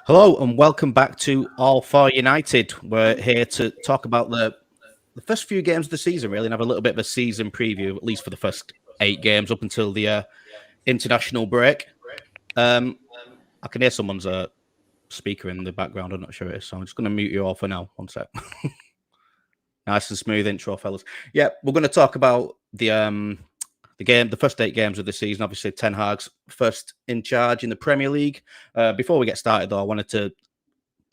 Hello and welcome back to All for United. We're here to talk about the first few games of the season, really, and have a little bit of a season preview, at least for the first 8 games up until the international break. I can hear someone's speaker in the background. I'm not sure it is, so I'm just going to mute you all for now. One sec. Nice and smooth intro, fellas. Yeah, we're going to talk about the first 8 games of the season. Obviously, Ten Hag's first in charge in the Premier League. Before we get started, though, I wanted to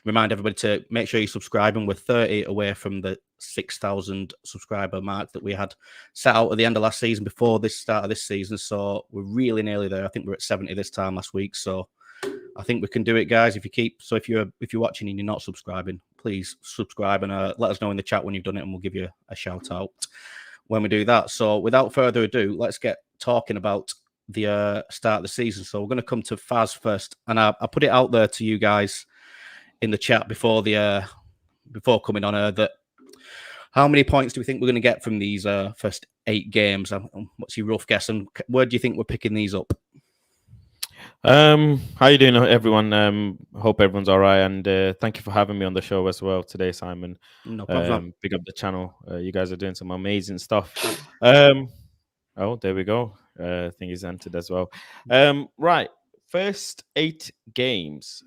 remind everybody to make sure you subscribe, and we're 30 away from the 6,000 subscriber mark that we had set out at the end of last season before this start of this season. So we're really nearly there. I think we're at 70 this time last week. So I think we can do it, guys. If you're watching and you're not subscribing, please subscribe and let us know in the chat when you've done it, and we'll give you a shout out when we do that. So without further ado, let's get talking about the start of the season. So we're going to come to Faz first, and I put it out there to you guys in the chat before coming on that how many points do we think we're going to get from these first 8 games? What's your rough guess, and where do you think we're picking these up? How you doing, everyone? Hope everyone's all right, and thank you for having me on the show as well today, Simon. No problem. Big up the channel. You guys are doing some amazing stuff. Oh, there we go. I think he's entered as well. Right, first 8 games.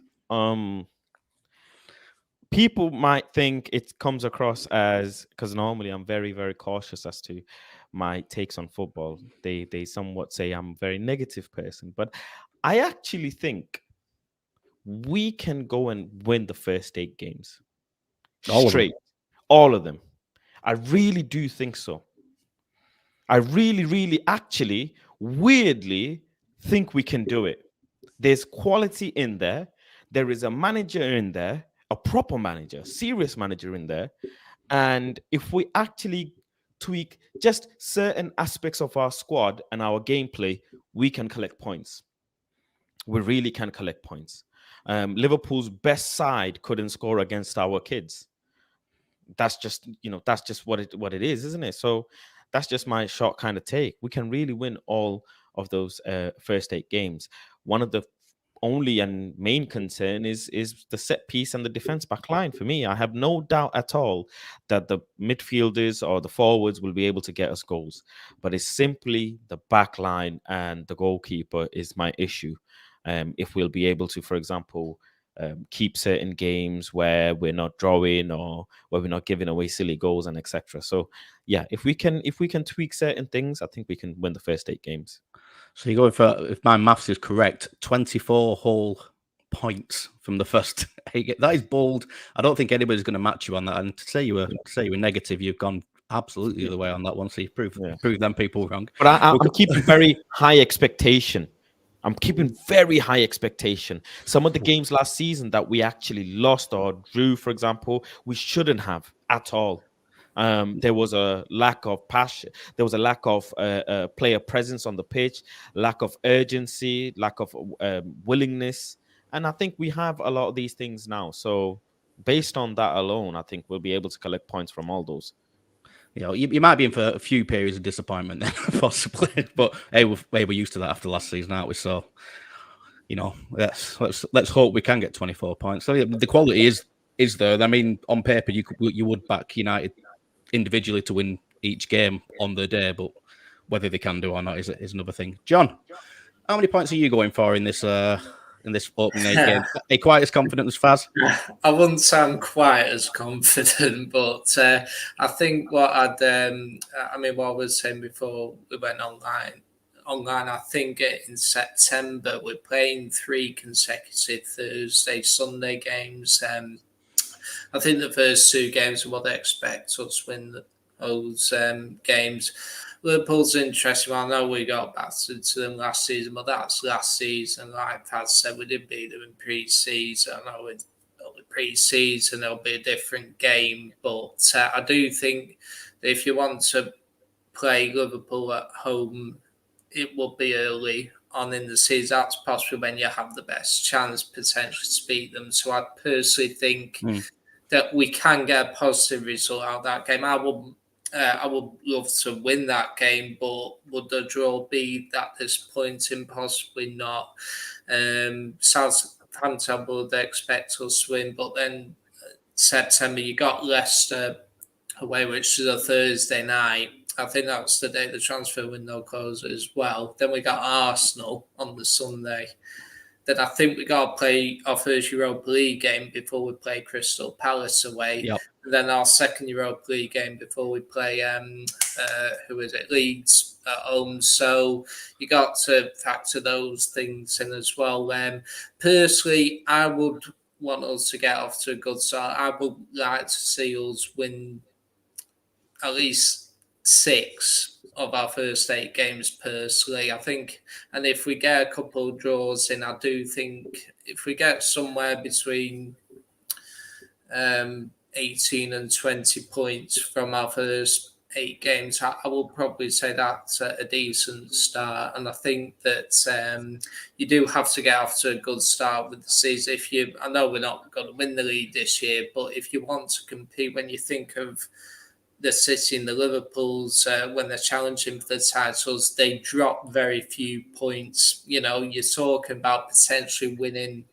People might think it comes across as, because normally I'm very, very cautious as to my takes on football. They somewhat say I'm a very negative person, but I actually think we can go and win the first 8 games straight. All of them. I really do think so. I really, really, actually, weirdly think we can do it. There's quality in there. There is a manager in there, a proper manager, serious manager in there. And if we actually tweak just certain aspects of our squad and our gameplay, we can collect points. We really can collect points. Liverpool's best side couldn't score against our kids. That's just what it is, isn't it? So that's just my short kind of take. We can really win all of those first 8 games. One of the only and main concern is the set piece and the defense back line. For me, I have no doubt at all that the midfielders or the forwards will be able to get us goals, but it's simply the back line and the goalkeeper is my issue. If we'll be able to, for example, keep certain games where we're not drawing or where we're not giving away silly goals and etc. So yeah, if we can tweak certain things, I think we can win the first 8 games. So you're going for, if my maths is correct, 24 whole points from the first 8 games. That is bold. I don't think anybody's going to match you on that. And to say you were negative, you've gone absolutely the other way on that one. So you've proved them people wrong. But I'm keeping very high expectation. I'm keeping very high expectation. Some of the games last season that we actually lost or drew, for example, we shouldn't have at all. There was a lack of passion. There was a lack of player presence on the pitch, lack of urgency, lack of willingness. And I think we have a lot of these things now. So based on that alone, I think we'll be able to collect points from all those. You might be in for a few periods of disappointment then, possibly. But hey, we're used to that after last season, aren't we? So, let's hope we can get 24 points. So the quality is there. I mean, on paper, you would back United individually to win each game on the day, but whether they can do or not is another thing. John, how many points are you going for in this opening 8 game? Are you quite as confident as Faz? I wouldn't sound quite as confident, but I think what I was saying before we went online, I think in September we're playing 3 consecutive Thursday, Sunday games. I think the first 2 games are what they expect us to win those games. Liverpool's interesting. I know we got battered to them last season, but that's last season. Like Pat said, we did beat them in pre-season. I know in pre-season there'll be a different game, but I do think that if you want to play Liverpool at home, it will be early on in the season. That's possibly when you have the best chance potentially to beat them. So I personally think that we can get a positive result out of that game. I would love to win that game, but would the draw be that disappointing? Possibly not. Sounds Fanta would expect us to win, but then September you got Leicester away, which is a Thursday night. I think that's the day the transfer window closes as well. Then we got Arsenal on the Sunday. Then I think we got to play our first Europa League game before we play Crystal Palace away. Yep. And then our second Europa League game before we play, Leeds at home. So you got to factor those things in as well. Personally, I would want us to get off to a good start. I would like to see us win at least 6 of our first 8 games personally. I think, and if we get a couple of draws in, I do think if we get somewhere between 18 and 20 points from our first 8 games, I will probably say that's a decent start. And I think that you do have to get off to a good start with the season. I know we're not going to win the league this year, but if you want to compete, when you think of the City and the Liverpools, when they're challenging for the titles, they drop very few points. You're talking about potentially winning,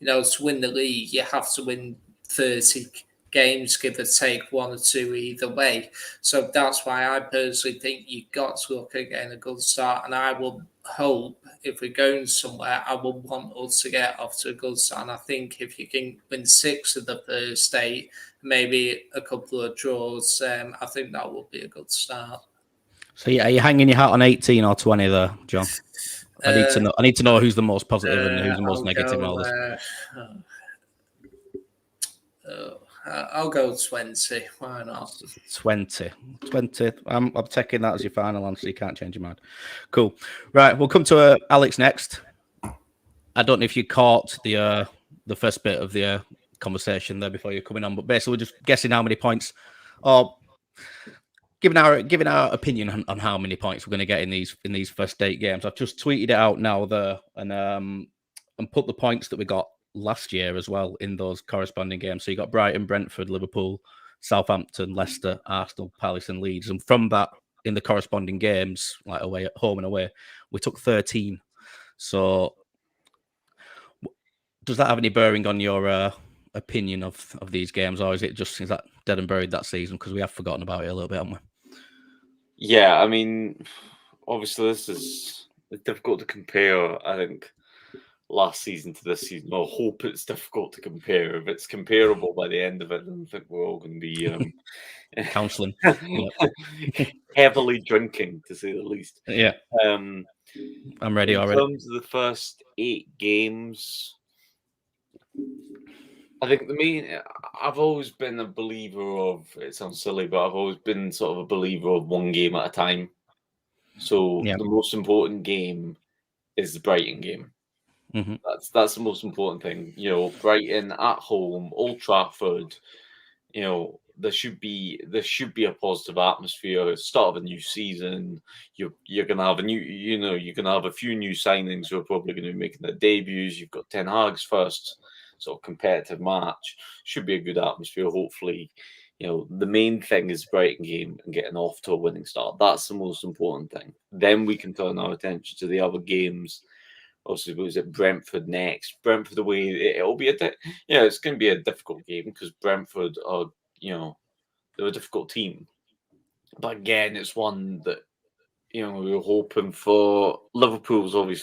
to win the league, you have to win 30 games, give or take 1 or 2 either way. So that's why I personally think you've got to look at getting a good start. And I will hope if we're going somewhere, I will want us to get off to a good start. And I think if you can win 6 of the first 8, maybe a couple of draws, I think that would be a good start. So yeah, are you hanging your hat on 18 or 20 there, John? I need to know who's the most positive and who's the most negative. I'll go 20. Why not? 20. I'm taking that as your final answer. You can't change your mind. Cool. Right, we'll come to Alex next. I don't know if you caught the first bit of the conversation there before you're coming on, but basically we're just guessing how many points, or giving our opinion on how many points we're going to get in these first 8 games. I've just tweeted it out now there and put the points that we got last year as well in those corresponding games. So you got Brighton, Brentford, Liverpool, Southampton, Leicester, Arsenal, Palace, and Leeds. And from that, in the corresponding games, like away at home and away, we took 13. So does that have any bearing on your opinion of these games, or is that dead and buried that season because we have forgotten about it a little bit, haven't we? Yeah, I mean, obviously this is difficult to compare. I think last season to this season. I hope it's difficult to compare. If it's comparable by the end of it, then I think we're all going to be counselling, heavily drinking, to say the least. Yeah, I'm ready already. In terms of the first 8 games, I think I've always been a believer of, it sounds silly, but I've always been sort of a believer of 1 game at a time. So the most important game is the Brighton game. Mm-hmm. That's the most important thing. Brighton at home, Old Trafford. There should be a positive atmosphere. Start of a new season. You're gonna have you're gonna have a few new signings who are probably going to be making their debuts. You've got Ten Hag's first sort of competitive match. Should be a good atmosphere. Hopefully, the main thing is the Brighton game and getting off to a winning start. That's the most important thing. Then we can turn our attention to the other games. Obviously, was it Brentford next? Brentford away. It'll be it's going to be a difficult game because Brentford are, they're a difficult team. But again, it's one that, we're hoping for. Liverpool's one of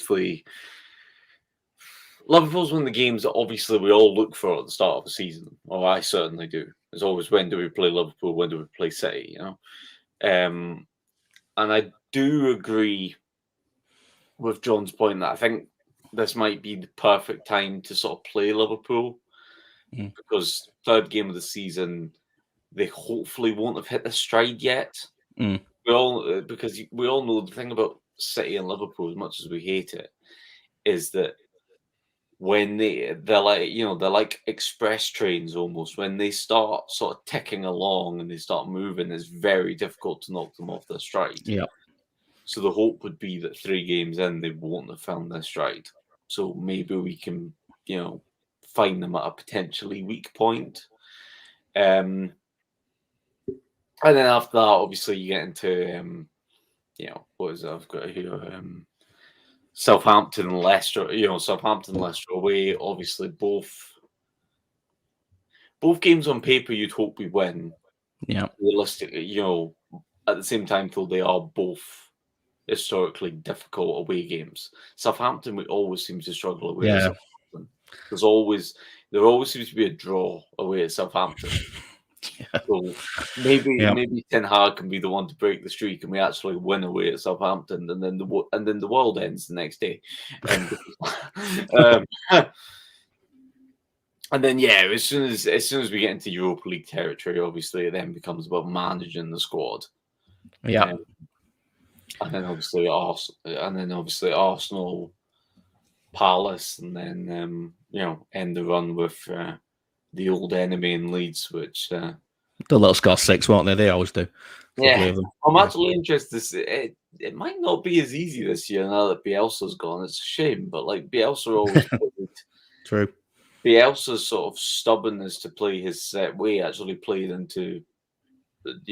the games that obviously we all look for at the start of the season. Or I certainly do. It's always, when do we play Liverpool? When do we play City? And I do agree with John's point that I think this might be the perfect time to sort of play Liverpool because 3rd game of the season, they hopefully won't have hit the stride yet. Because we all know the thing about City and Liverpool, as much as we hate it, is that when they're like express trains almost. When they start sort of ticking along and they start moving, it's very difficult to knock them off their stride. Yeah. So the hope would be that 3 games in, they won't have found their stride. So maybe we can, find them at a potentially weak point. And then after that, obviously, you get into, what is it? I've got here. Southampton and Leicester, Southampton and Leicester away, obviously both games on paper you'd hope we win. Yeah. Realistically, at the same time, though, they are both historically difficult away games. Southampton, we always seem to struggle away at Southampton. There always seems to be a draw away at Southampton. Yeah. So maybe Ten Hag can be the one to break the streak, and we actually win away at Southampton, and then the world ends the next day. And then as soon as we get into Europa League territory, obviously it then becomes about managing the squad. Yeah. And then obviously Arsenal, Palace, and then end the run with the old enemy in Leeds, which the little score 6, won't they? They always do. Yeah, I'm actually interested. It might not be as easy this year now that Bielsa's gone. It's a shame, but like Bielsa always played. True. Bielsa's sort of stubbornness to play his set way actually played into,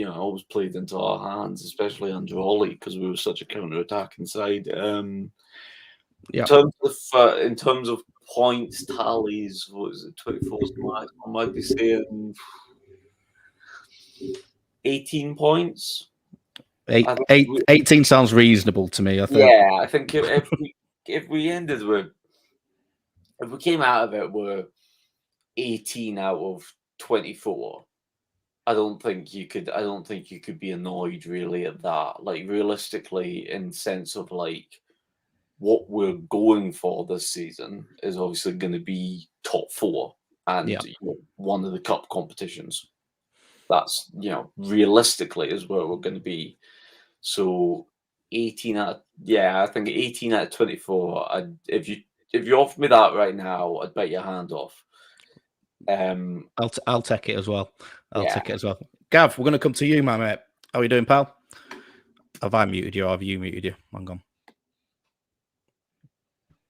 always played into our hands, especially under Ollie, because we were such a counter-attacking side. In terms of points tallies, what was it? 24 I might be saying 18 points. 18 sounds reasonable to me, I think. Yeah, I think if we ended with, if we came out of it with 18 out of 24, I don't think you could be annoyed really at that. Like realistically, in sense of like what we're going for this season is obviously going to be top 4 and one of the cup competitions. That's realistically is where we're going to be. So 18 out. I think 18 out of 24. If you offer me that right now, I'd bet your hand off. I'll take it as well. Take it as well. Gav, we're going to come to you, my mate. How are you doing, pal? Have I muted you or have you muted you? Hang on.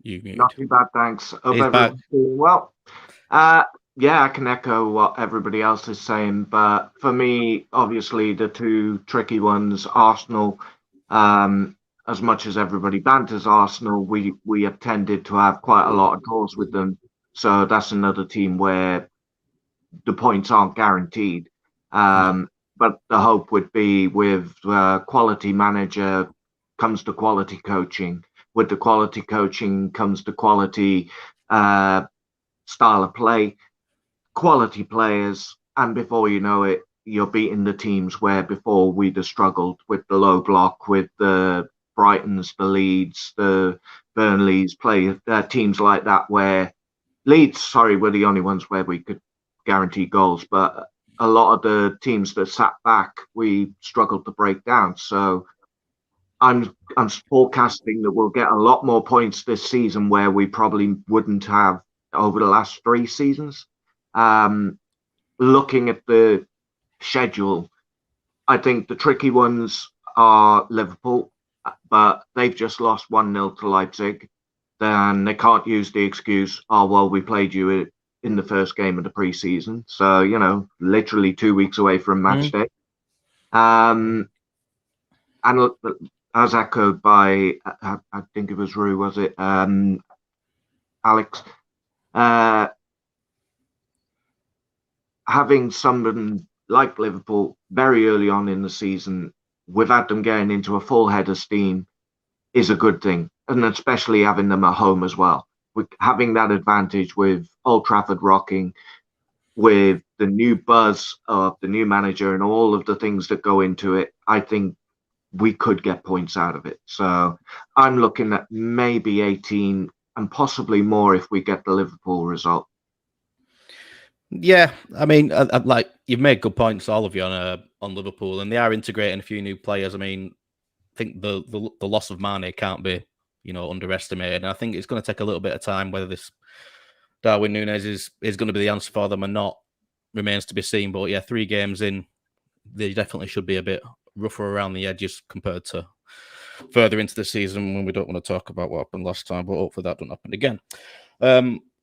You muted. Not too bad, thanks. Hope everyone's doing well. I can echo what everybody else is saying, but for me, obviously, the two tricky ones, Arsenal, as much as everybody banters Arsenal, we have tended to have quite a lot of draws with them. So that's another team where the points aren't guaranteed. But the hope would be with quality manager comes the quality coaching. With the quality coaching comes the quality style of play, quality players. And before you know it, you're beating the teams where before we'd have struggled with the low block, with the Brightons, the Leeds, the Burnleys, teams like that where Leeds, were the only ones where we could guarantee goals. But a lot of the teams that sat back, we struggled to break down. So I'm forecasting that we'll get a lot more points this season where we probably wouldn't have over the last 3 seasons. Looking at the schedule, I think the tricky ones are Liverpool, but they've just lost 1-0 to Leipzig. Then they can't use the excuse, we played you in the first game of the preseason. So, literally 2 weeks away from match day. And as echoed by, I think it was Rue, was it? Alex. Having someone like Liverpool very early on in the season, without them getting into a full head of steam, is a good thing. And especially having them at home as well. Having that advantage with Old Trafford rocking, with the new buzz of the new manager and all of the things that go into it, I think we could get points out of it. So I'm looking at maybe 18 and possibly more if we get the Liverpool result. Yeah, I mean, like you've made good points, all of you, on Liverpool, and they are integrating a few new players. I mean, I think the loss of Mane can't be underestimated, and I think it's going to take a little bit of time. Whether this Darwin Núñez is going to be the answer for them or not remains to be seen. But yeah, 3 games in, they definitely should be a bit rougher around the edges compared to further into the season when we don't want to talk about what happened last time. But hopefully that doesn't happen again.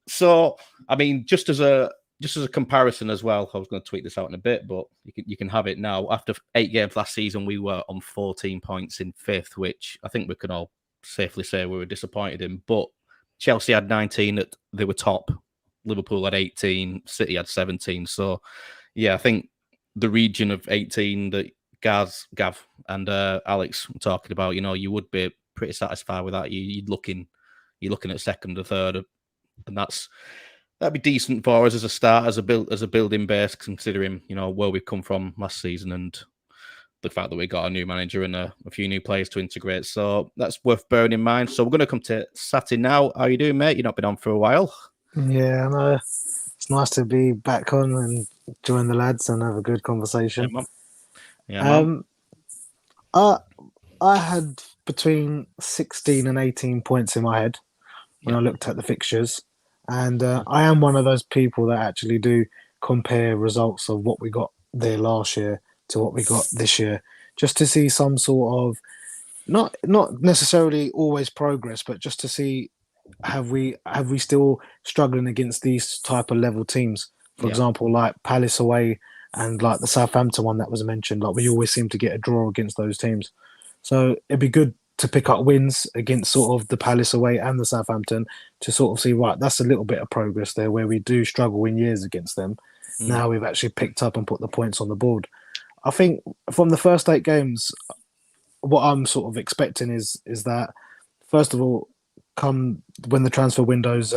So I mean, just as a comparison as well, I was going to tweet this out in a bit, but you can have it now. After 8 games last season, we were on 14 points in 5th, which I think we can all safely say we were disappointed in. But Chelsea had 19, they were top. Liverpool had 18, City had 17. So, yeah, I think the region of 18 that Gav and Alex were talking about, you would be pretty satisfied with that. You're looking at second or third, and that'd be decent for us as a start, as a building base, considering where we've come from last season and the fact that we got a new manager and a few new players to integrate. So that's worth bearing in mind. So we're going to come to Satin now. How you doing, mate? You've not been on for a while. Yeah, I know. It's nice to be back on and join the lads and have a good conversation. Yeah, I had between 16 and 18 points in my head when I looked at the fixtures. And I am one of those people that actually do compare results of what we got there last year to what we got this year, just to see some sort of, not necessarily always progress, but just to see have we still struggling against these type of level teams. For example, like Palace away and like the Southampton one that was mentioned, like we always seem to get a draw against those teams. So it'd be good to pick up wins against sort of the Palace away and the Southampton to sort of see, right, that's a little bit of progress there where we do struggle in years against them. Now we've actually picked up and put the points on the board. I think from the first 8 games, what I'm sort of expecting is that, first of all, come when the transfer window's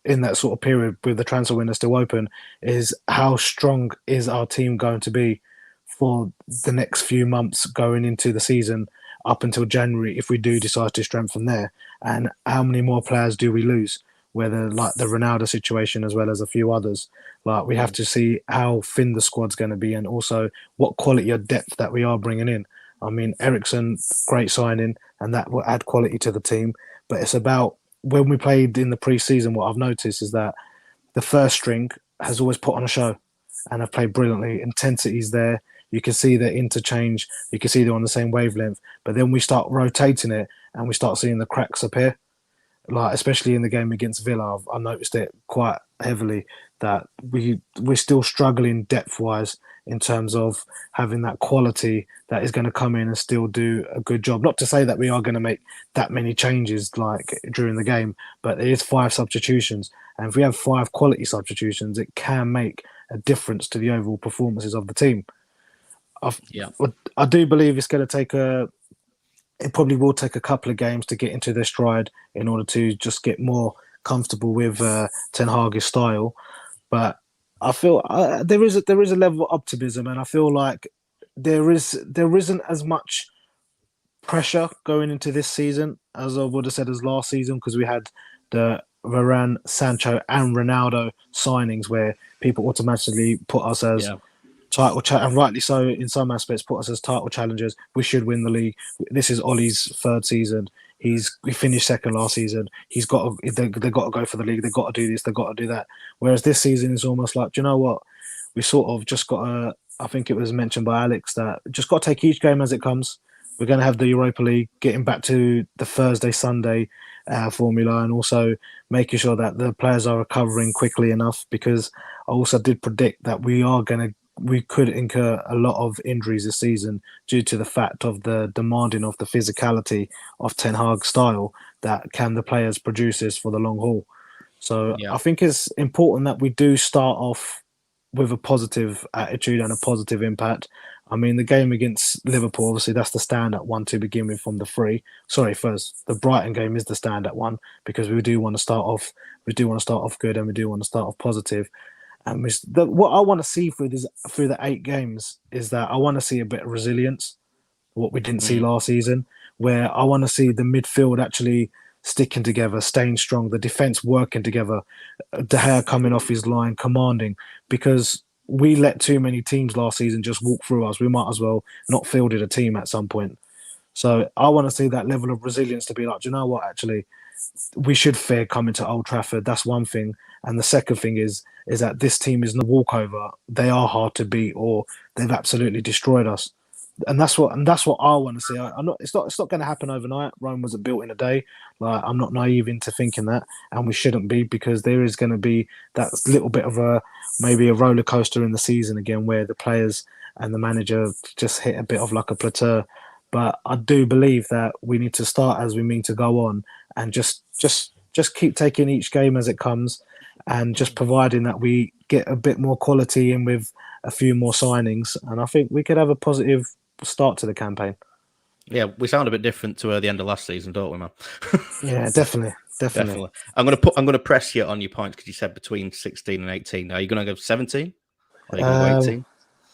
in that sort of period with the transfer window still open, is how strong is our team going to be for the next few months going into the season up until January if we do decide to strengthen there, and how many more players do we lose, whether like the Ronaldo situation as well as a few others. Like we have to see how thin the squad's going to be and also what quality of depth that we are bringing in. I mean, Eriksen, great signing, and that will add quality to the team. But it's about when we played in the pre-season, what I've noticed is that the first string has always put on a show and have played brilliantly. Intensity's there. You can see the interchange. You can see they're on the same wavelength. But then we start rotating it and we start seeing the cracks appear. Like, especially in the game against Villa, I noticed it quite heavily that we're still struggling depth-wise in terms of having that quality that is going to come in and still do a good job. Not to say that we are going to make that many changes like during the game, but it is 5 substitutions. And if we have 5 quality substitutions, it can make a difference to the overall performances of the team. I do believe it's going to take it probably will take a couple of games to get into their stride in order to just get more comfortable with Ten Hag's style. But I feel there is a level of optimism, and I feel like there isn't as much pressure going into this season as I would have said as last season, because we had the Varane, Sancho, and Ronaldo signings where people automatically put us as title and rightly so in some aspects put us as title challengers. We should win the league. This is Ollie's 3rd season. He finished 2nd last season. They've got to go for the league. They've got to do this. They've got to do that. Whereas this season is almost like, do you know what? We sort of just got to, I think it was mentioned by Alex, that just got to take each game as it comes. We're going to have the Europa League, getting back to the Thursday, Sunday formula, and also making sure that the players are recovering quickly enough, because I also did predict that we could incur a lot of injuries this season due to the fact of the demanding of the physicality of Ten Hag's style that can the players produce this for the long haul. So I think it's important that we do start off with a positive attitude and a positive impact. I mean, the game against Liverpool, obviously, that's the standout one to begin with from the 3. Sorry, first, the Brighton game is the standout one because we do want to start off good, and we do want to start off positive. And what I want to see through the 8 games is that I want to see a bit of resilience, what we didn't see last season, where I want to see the midfield actually sticking together, staying strong, the defence working together, De Gea coming off his line, commanding, because we let too many teams last season just walk through us. We might as well not fielded a team at some point. So I want to see that level of resilience to be like, do you know what, actually, we should fear coming to Old Trafford. That's one thing. And the second thing is that this team is no walkover. They are hard to beat, or they've absolutely destroyed us. And that's what I want to see. It's not going to happen overnight. Rome wasn't built in a day. Like, I'm not naive into thinking that, and we shouldn't be, because there is going to be that little bit of maybe a roller coaster in the season again, where the players and the manager just hit a bit of like a plateau. But I do believe that we need to start as we mean to go on, and just keep taking each game as it comes, and just providing that we get a bit more quality in with a few more signings, and I think we could have a positive start to the campaign. Yeah, we sound a bit different to the end of last season, don't we, man? Yeah, definitely. I'm gonna press you on your points because you said between 16 and 18. Are you gonna go 17? Or are you gonna go 18?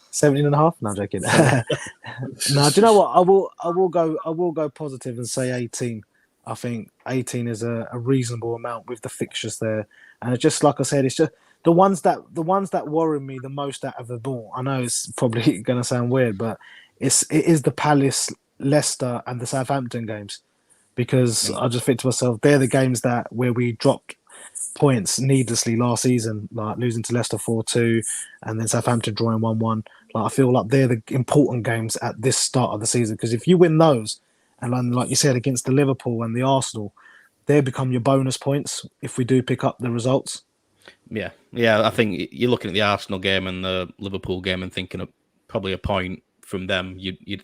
17 and a half? No, I'm joking. No, do you know what? I will go positive and say 18. I think 18 is a reasonable amount with the fixtures there, and it's just like I said, it's just the ones that worry me the most out of the ball. I know it's probably going to sound weird, but it is the Palace, Leicester, and the Southampton games, because I just think to myself, they're the games where we dropped points needlessly last season, like losing to Leicester 4-2 and then Southampton drawing 1-1. Like, I feel like they're the important games at this start of the season, because if you win those, and then, like you said, against the Liverpool and the Arsenal, they become your bonus points if we do pick up the results. Yeah. I think you're looking at the Arsenal game and the Liverpool game and thinking of probably a point from them. You'd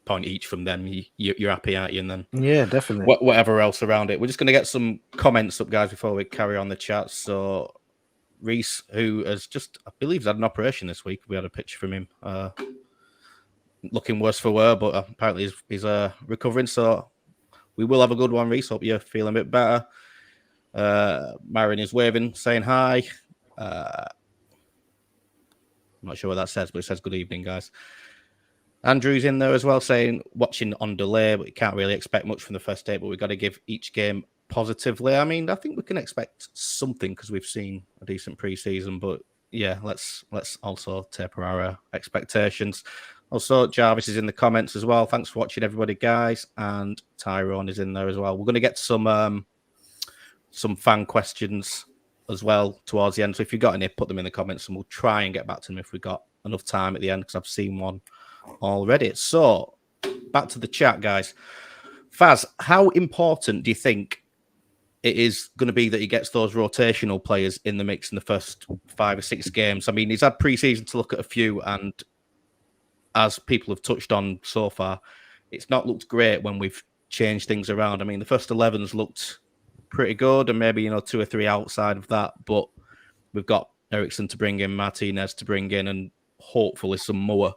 point each from them. You're happy, aren't you? And then yeah, definitely. Whatever else around it. We're just going to get some comments up, guys, before we carry on the chat. So Reese, who has just, I believe, had an operation this week. We had a picture from him. Looking worse for wear, but apparently he's recovering. So we will have a good one, Reese. Hope you're feeling a bit better. Marion is waving, saying hi. I'm not sure what that says, but it says good evening, guys. Andrew's in there as well, saying watching on delay, but you can't really expect much from the first 8, but we've got to give each game positively. I mean, I think we can expect something because we've seen a decent pre-season, but yeah, let's also taper our expectations. Also, Jarvis is in the comments as well. Thanks for watching, everybody, guys. And Tyrone is in there as well. We're going to get some fan questions as well towards the end. So if you've got any, put them in the comments and we'll try and get back to them if we've got enough time at the end, because I've seen one already. So back to the chat, guys. Faz, how important do you think it is going to be that he gets those rotational players in the mix in the first 5 or 6 games? I mean, he's had pre-season to look at a few, and as people have touched on so far, it's not looked great when we've changed things around. I mean, the first 11's looked pretty good, and maybe 2 or 3 outside of that, but we've got Eriksen to bring in, Martinez to bring in, and hopefully some more.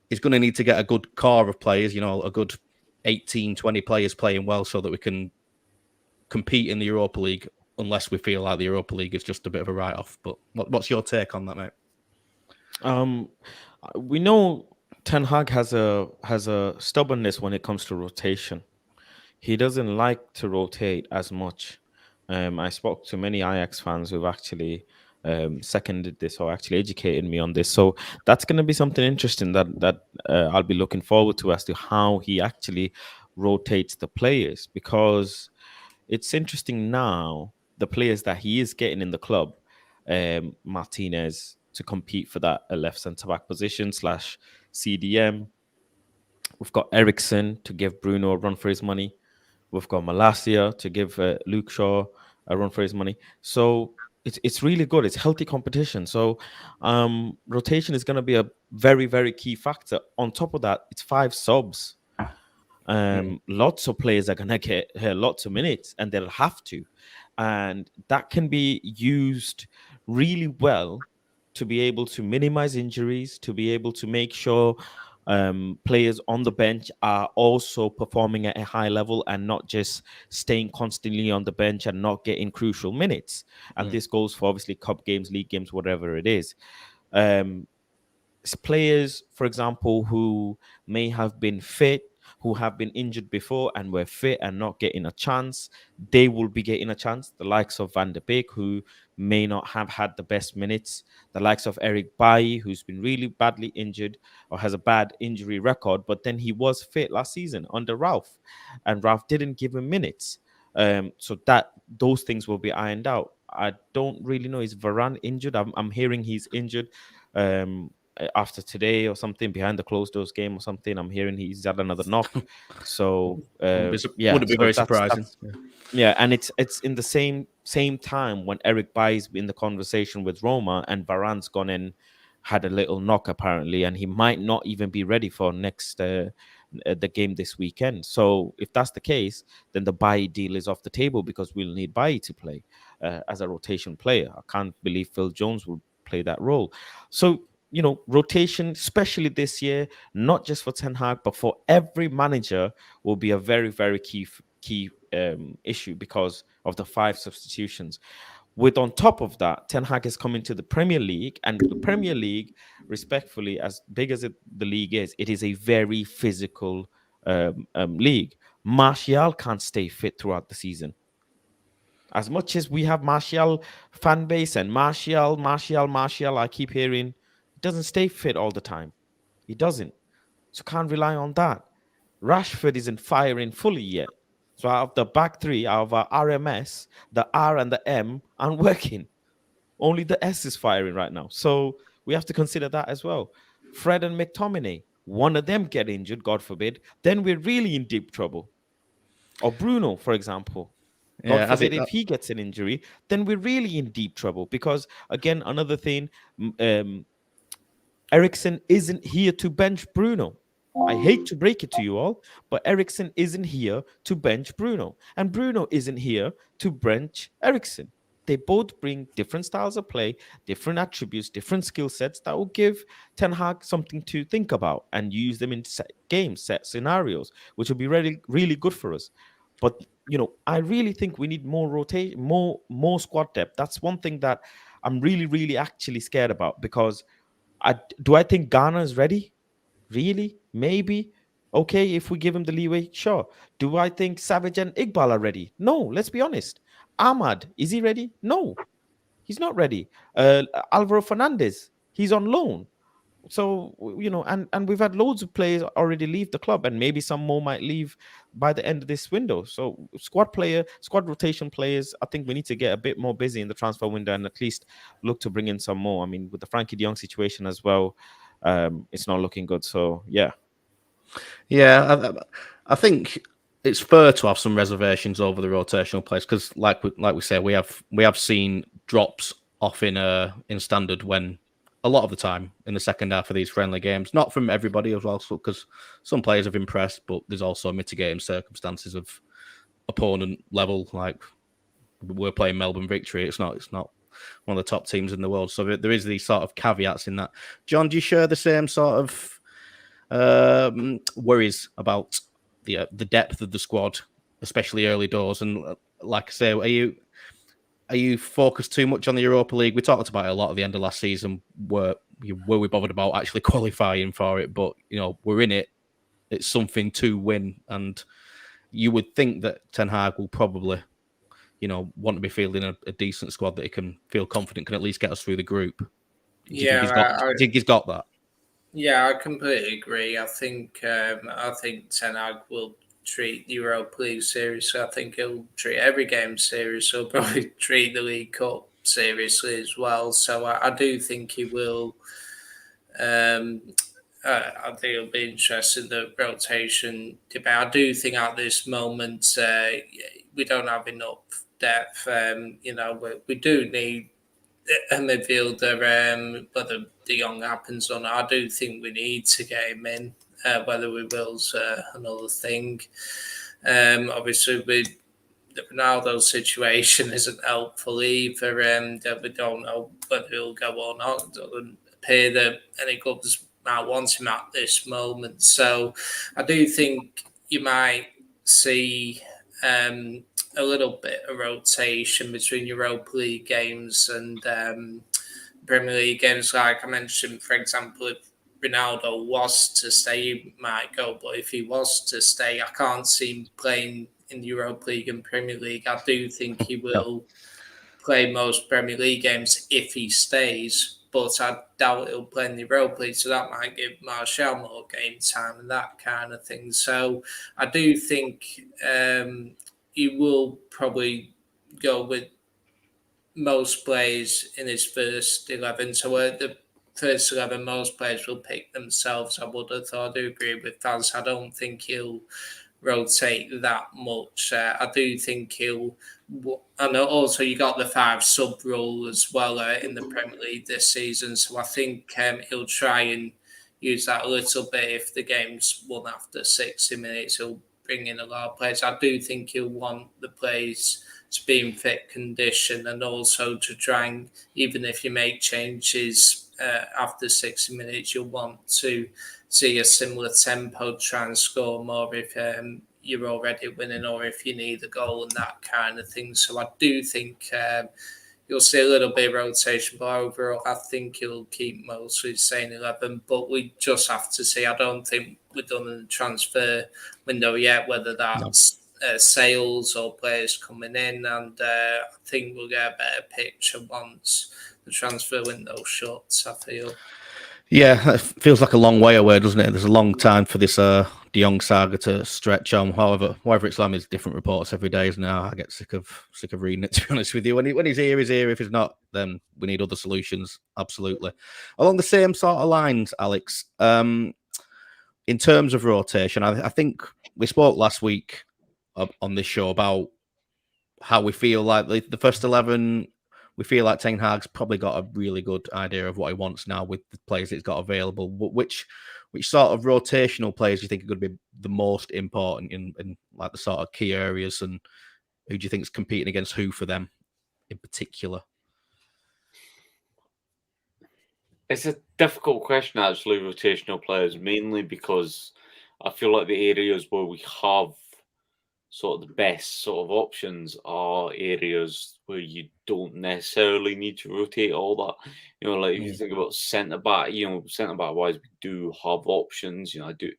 He's going to need to get a good core of players, a good 18, 20 players playing well so that we can compete in the Europa League, unless we feel like the Europa League is just a bit of a write-off. But what's your take on that, mate? We know Ten Hag has a stubbornness when it comes to rotation. He doesn't like to rotate as much. I spoke to many Ajax fans who've actually seconded this or actually educated me on this. So that's going to be something interesting that I'll be looking forward to, as to how he actually rotates the players, because it's interesting now, the players that he is getting in the club, Martinez to compete for that left centre-back position / CDM. We've got Eriksen to give Bruno a run for his money. We've got Malacia to give Luke Shaw a run for his money. So it's really good. It's healthy competition. So rotation is going to be a very, very key factor. On top of that, it's 5 subs. Lots of players are going to get lots of minutes, and they'll have to. And that can be used really well to be able to minimize injuries, to be able to make sure players on the bench are also performing at a high level and not just staying constantly on the bench and not getting crucial minutes. And this goes for obviously cup games, league games, whatever it is. Players, for example, who may have been fit, who have been injured before and were fit and not getting a chance, they will be getting a chance. The likes of Van der Beek, who may not have had the best minutes. The likes of Eric Bailly, who's been really badly injured or has a bad injury record, but then he was fit last season under Ralph, and Ralph didn't give him minutes. So that those things will be ironed out. I don't really know. Is Varane injured? I'm hearing he's injured. After today or something, behind the closed doors game or something, I'm hearing he's had another knock. So wouldn't be very surprising. Yeah, and it's in the same time when Eric Bailly's in the conversation with Roma, and Varane's gone in, had a little knock apparently, and he might not even be ready for next the game this weekend. So if that's the case, then the Bailly deal is off the table because we'll need Bailly to play as a rotation player. I can't believe Phil Jones will play that role. So, rotation, especially this year, not just for Ten Hag, but for every manager, will be a very, very key issue because of the 5 substitutions. With on top of that, Ten Hag is coming to the Premier League, and the Premier League, respectfully, as big as the league is, it is a very physical league. Martial can't stay fit throughout the season. As much as we have Martial fan base and Martial, I keep hearing, he doesn't stay fit all the time. He doesn't. So can't rely on that. Rashford isn't firing fully yet. So out of the back 3, out of our RMS, the R and the M aren't working. Only the S is firing right now. So we have to consider that as well. Fred and McTominay, one of them get injured, God forbid, then we're really in deep trouble. Or Bruno, for example. God forbid if he gets an injury, then we're really in deep trouble. Because, again, another thing, Eriksen isn't here to bench Bruno. I hate to break it to you all, but Eriksen isn't here to bench Bruno. And Bruno isn't here to bench Eriksen. They both bring different styles of play, different attributes, different skill sets that will give Ten Hag something to think about and use them in set games, set scenarios, which will be really, really good for us. But, I really think we need more rotation, more squad depth. That's one thing that I'm really, really actually scared about, because do I think Ghana is ready? Really? Maybe. Okay, if we give him the leeway, sure. Do I think Savage and Iqbal are ready? No, let's be honest. Ahmad, is he ready? No, he's not ready. Alvaro Fernandez, he's on loan. So, and we've had loads of players already leave the club, and maybe some more might leave by the end of this window. So squad rotation players, I think we need to get a bit more busy in the transfer window and at least look to bring in some more. I mean, with the Frankie de Jong situation as well, it's not looking good. So, yeah. Yeah, I think it's fair to have some reservations over the rotational players because, like we say, we have seen drops off in standard when a lot of the time in the second half of these friendly games, not from everybody as well, because some players have impressed, but there's also mitigating circumstances of opponent level. Like we're playing Melbourne Victory, it's not one of the top teams in the world, so there is these sort of caveats in that. John, do you share the same sort of worries about the depth of the squad, especially early doors? And like I say, are you focused too much on the Europa League? We talked about it a lot at the end of last season. Were we bothered about actually qualifying for it? But we're in it. It's something to win, and you would think that Ten Hag will probably, want to be fielding a decent squad that he can feel confident can at least get us through the group. Do you think he's got that? Yeah, I completely agree. I think Ten Hag will treat the Europa League seriously. I think he'll treat every game seriously. He'll probably treat the League Cup seriously as well. So I do think he will. I think it'll be interesting, the rotation debate. I do think at this moment we don't have enough depth. We do need a midfielder, whether De Jong happens or not. I do think we need to get him in. Whether we will's another thing. Obviously, with the Ronaldo situation isn't helpful either. We don't know whether he'll go or not. It doesn't appear that any clubs might want him at this moment. So I do think you might see a little bit of rotation between Europa League games and Premier League games. Like I mentioned, for example, if Ronaldo was to stay, he might go. But if he was to stay, I can't see him playing in the Europa League and Premier League. I do think he will play most Premier League games if he stays, but I doubt he'll play in the Europa League. So that might give Martial more game time and that kind of thing. So I do think he will probably go with most players in his first 11. So the first 11, most players will pick themselves. I would have thought. I do agree with Vaz. I don't think he'll rotate that much. I do think he'll, and also you got the 5 sub rule as well in the Premier League this season. So I think he'll try and use that a little bit. If the game's won after 60 minutes, he'll bring in a lot of players. I do think he'll want the players to be in fit condition, and also to try and, even if you make changes after 60 minutes, you'll want to see a similar tempo, try and score more if you're already winning, or if you need a goal and that kind of thing. So I do think you'll see a little bit of rotation, but overall, I think he'll keep mostly the same 11. But we just have to see. I don't think we've done the transfer window yet, whether that's sales or players coming in. And I think we'll get a better picture once the transfer window shuts, I feel. Yeah, it feels like a long way away, doesn't it? There's a long time for this De Jong saga to stretch on. However it's like, there's different reports every day, isn't it? I get sick of reading it, to be honest with you. When he's here, he's here. If he's not, then we need other solutions. Absolutely. Along the same sort of lines, Alex, in terms of rotation, I think we spoke last week on this show about how we feel like the first 11. We feel like Ten Hag's probably got a really good idea of what he wants now with the players he's got available. Which sort of rotational players do you think are going to be the most important in like the sort of key areas, and who do you think is competing against who for them in particular? It's a difficult question, actually, rotational players, mainly because I feel like the areas where we have sort of the best sort of options are areas where you don't necessarily need to rotate all that. Like if you think about centre back, centre back wise, we do have options. I do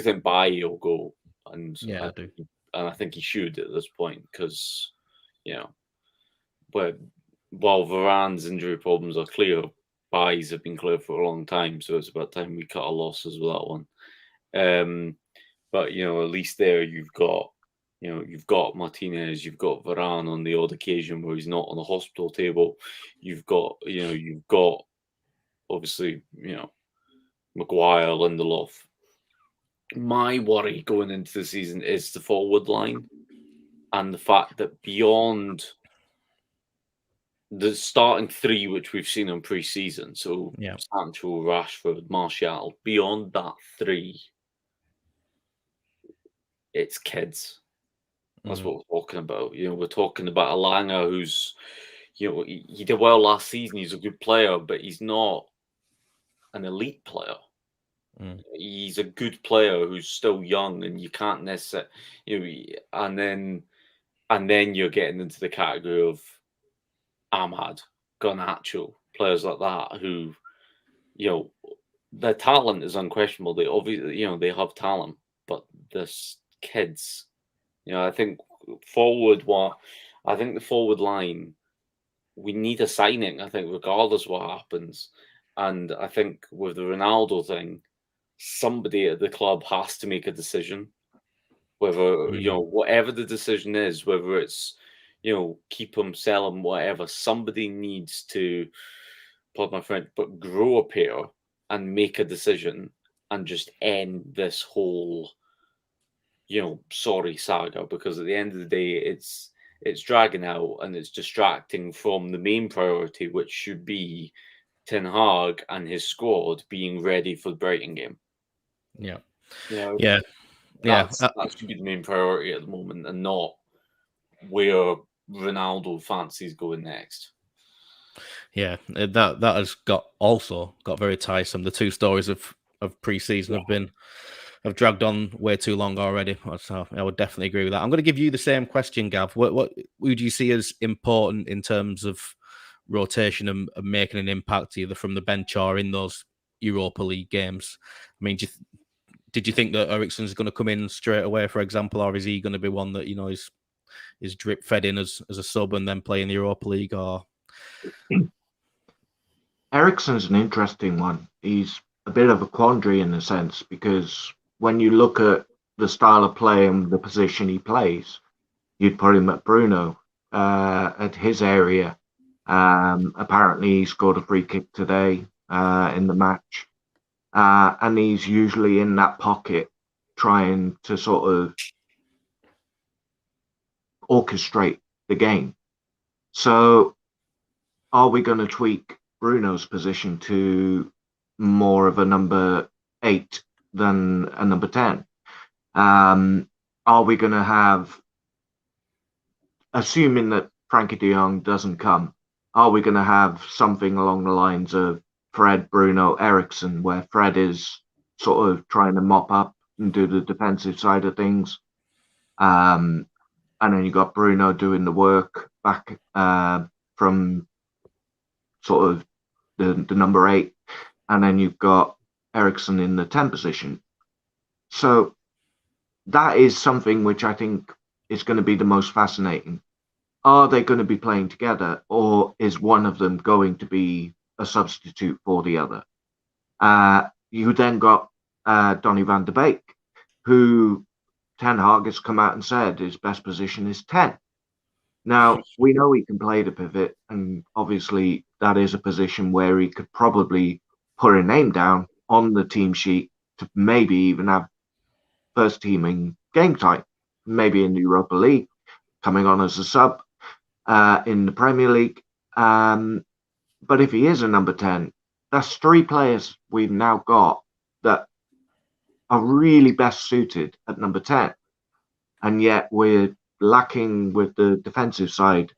think Bailly will go, and I do, and I think he should at this point, because but while Varane's injury problems are clear, Bailly's have been clear for a long time, so it's about time we cut our losses with that one. But at least there you've got Martinez, you've got Varane on the odd occasion where he's not on the hospital table. You've got obviously, Maguire, Lindelof. My worry going into the season is the forward line, and the fact that beyond the starting three, which we've seen in pre-season, so Sancho, Rashford, Martial, beyond that three, it's kids. That's what we're talking about. We're talking about Alanga, who's, he did well last season. He's a good player, but he's not an elite player. He's a good player who's still young, and you can't necessarily, and then you're getting into the category of Ahmad, Garnacho, players like that who, their talent is unquestionable. They obviously, they have talent, but there's kids. I think the forward line, we need a signing, I think, regardless of what happens. And I think with the Ronaldo thing, somebody at the club has to make a decision. Whether, whatever the decision is, whether it's, keep him, sell him, whatever, somebody needs to, pardon my French, but grow a pair and make a decision and just end this whole sorry saga, because at the end of the day, it's dragging out and it's distracting from the main priority, which should be Ten Hag and his squad being ready for the Brighton game. That should be the main priority at the moment, and not where Ronaldo fancies going next. Yeah, that has also got very tiresome. The two stories of pre-season have dragged on way too long already. So I would definitely agree with that. I'm going to give you the same question, Gav. What would you see as important in terms of rotation and making an impact, either from the bench or in those Europa League games? I mean, did you think that Eriksen's going to come in straight away, for example, or is he going to be one that is drip fed in as a sub and then play in the Europa League? Or Eriksen's an interesting one. He's a bit of a quandary in a sense, because when you look at the style of play and the position he plays, you'd put him at Bruno at his area. Apparently he scored a free kick today in the match, and he's usually in that pocket trying to sort of orchestrate the game. So are we going to tweak Bruno's position to more of a number 8 than a number 10. Are we going to have, assuming that Frankie de Jong doesn't come, are we going to have something along the lines of Fred, Bruno, Eriksson, where Fred is sort of trying to mop up and do the defensive side of things? And then you got Bruno doing the work back from sort of the number 8. And then you've got Eriksson in the 10 position. So that is something which I think is going to be the most fascinating. Are they going to be playing together, or is one of them going to be a substitute for the other? You then got Donny van de Beek, who Ten Hag has come out and said his best position is 10. Now, we know he can play the pivot, and obviously that is a position where he could probably put a name down on the team sheet to maybe even have first team in game time, maybe in the Europa League, coming on as a sub in the Premier League. But if he is a number 10, that's 3 players we've now got that are really best suited at number 10. And yet we're lacking with the defensive side